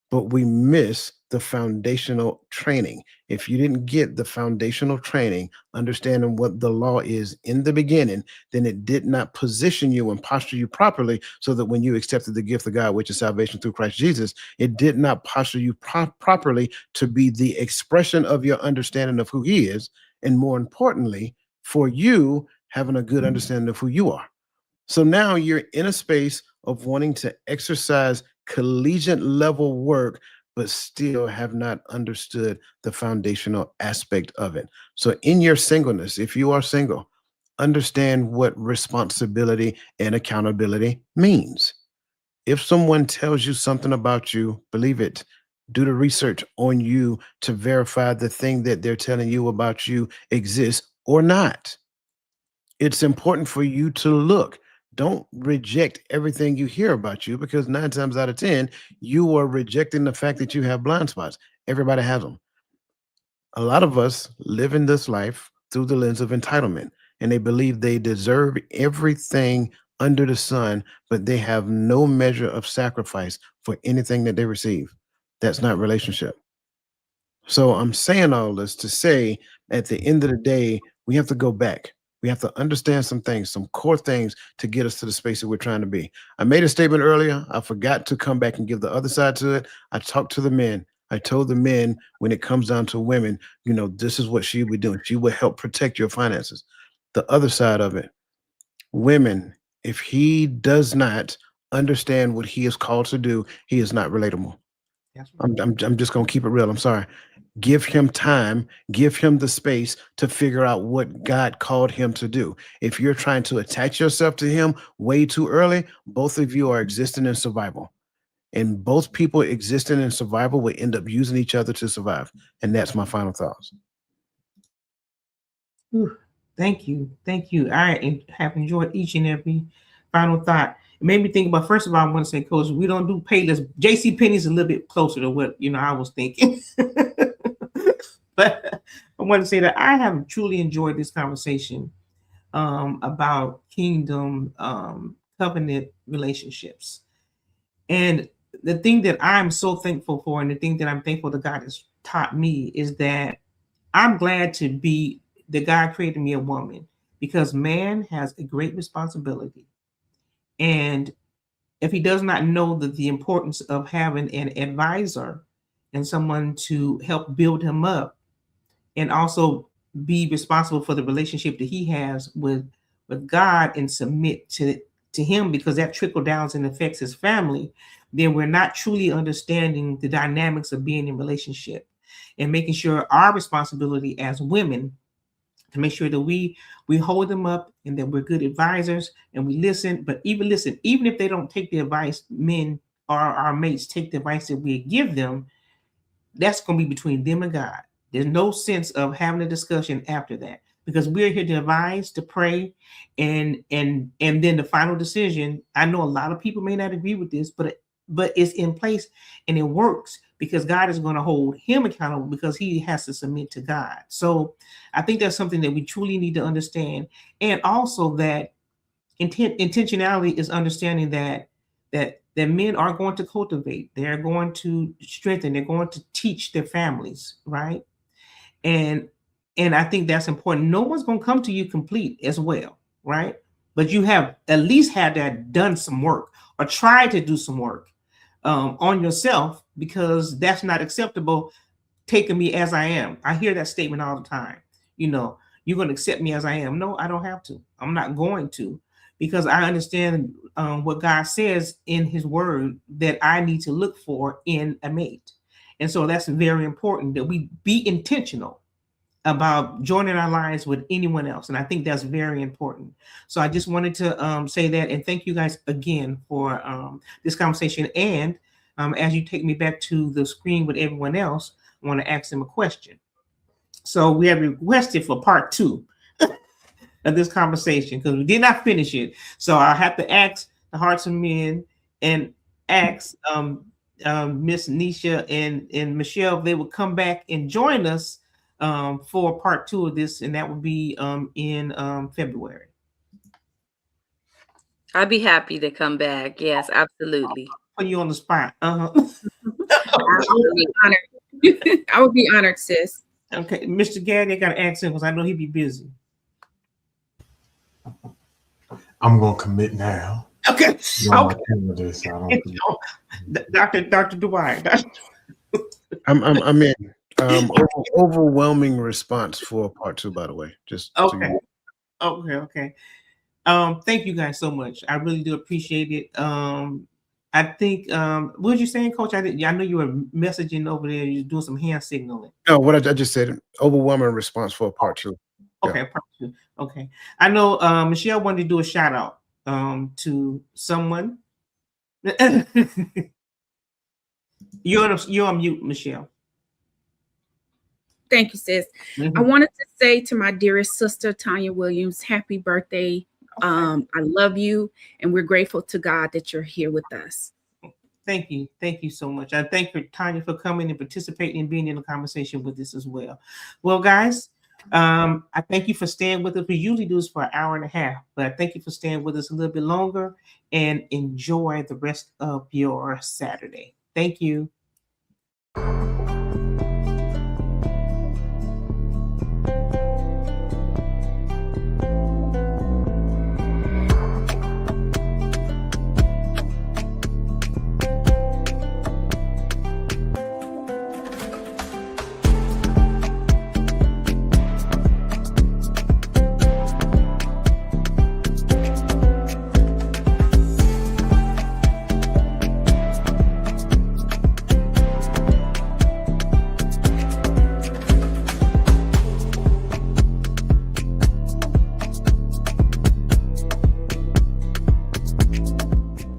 but we miss the foundational training. If you didn't get the foundational training, understanding what the law is in the beginning, then it did not position you and posture you properly so that when you accepted the gift of God, which is salvation through Christ Jesus, it did not posture you properly to be the expression of your understanding of who he is. And more importantly, for you having a good understanding of who you are. So now you're in a space of wanting to exercise collegiate level work, but still have not understood the foundational aspect of it. So in your singleness, if you are single, understand what responsibility and accountability means. If someone tells you something about you, believe it. Do the research on you to verify the thing that they're telling you about you exists or not. It's important for you to look. Don't reject everything you hear about you because 9 times out of 10, you are rejecting the fact that you have blind spots. Everybody has them. A lot of us live in this life through the lens of entitlement, and they believe they deserve everything under the sun, but they have no measure of sacrifice for anything that they receive. That's not relationship. So I'm saying all this to say at the end of the day, we have to go back. We have to understand some things, some core things to get us to the space that we're trying to be. I made a statement earlier. I forgot to come back and give the other side to it. I talked to the men. I told the men when it comes down to women, you know, this is what she would be doing. She would help protect your finances. The other side of it, women, if he does not understand what he is called to do, he is not relatable. That's right. I'm just going to keep it real. I'm sorry. Give him time, give him the space to figure out what God called him to do. If you're trying to attach yourself to him way too early, both of you are existing in survival. And both people existing in survival will end up using each other to survive. And that's my final thoughts. Whew. Thank you. Thank you. Have enjoyed each and every final thought. It made me think about, first of all, I want to say, Coach, we don't do Payless. JC Penney's a little bit closer to what, I was thinking. But I want to say that I have truly enjoyed this conversation about kingdom covenant relationships. And the thing that I'm so thankful for, and the thing that I'm thankful that God has taught me, is that I'm glad to be that God created me a woman, because man has a great responsibility. And if he does not know that the importance of having an advisor and someone to help build him up, and also be responsible for the relationship that he has with God and submit to him, because that trickle downs and affects his family, then we're not truly understanding the dynamics of being in relationship, and making sure our responsibility as women to make sure that we hold them up and that we're good advisors and we listen. But even if they don't take the advice, men or our mates take the advice that we give them, that's going to be between them and God. There's no sense of having a discussion after that, because we're here to advise, to pray, and then the final decision. I know a lot of people may not agree with this, but it's in place and it works, because God is going to hold him accountable because he has to submit to God. So I think that's something that we truly need to understand. And also that intentionality is understanding that men are going to cultivate, they're going to strengthen, they're going to teach their families, right? And I think that's important. No one's going to come to you complete as well, right? But you have at least had that done some work or tried to do some work on yourself, because that's not acceptable. Taking me as I am. I hear that statement all the time. You know, you're going to accept me as I am. No, I don't have to. I'm not going to, because I understand what God says in his word that I need to look for in a mate. And so that's very important that we be intentional about joining our lives with anyone else. And I think that's very important. So I just wanted to say that, and thank you guys again for this conversation. And as you take me back to the screen with everyone else, I want to ask them a question. So we have requested for part 2 of this conversation because we did not finish it. So I have to ask the Hearts of Men and ask Miss Nisha and Michelle if they would come back and join us for part 2 of this, and that would be in February. I'd be happy to come back. Yes, absolutely. Put you on the spot. I would be honored. I would be honored, sis. Okay, Mr. Gaddy, I got to ask him because I know he'd be busy. I'm gonna commit now. Okay. Okay. Dr. Dwight. I'm in. Overwhelming response for part 2, by the way. Just so Okay. Okay. Thank you guys so much. I really do appreciate it. I think what was you saying, Coach? I know you were messaging over there. You're doing some hand signaling. No, what I just said, overwhelming response for part 2. Okay, part 2. Okay. I know Michelle wanted to do a shout out to someone. You're on mute, Michelle. Thank you, sis. Mhm. I wanted to say to my dearest sister, Tanya Williams, happy birthday. I love you, and we're grateful to God that you're here with us. Thank you. Thank you so much. I thank you, Tanya, for coming and participating and being in the conversation with us as well. Well, guys, I thank you for staying with us. We usually do this for an hour and a half, but I thank you for staying with us a little bit longer, and enjoy the rest of your Saturday. Thank you.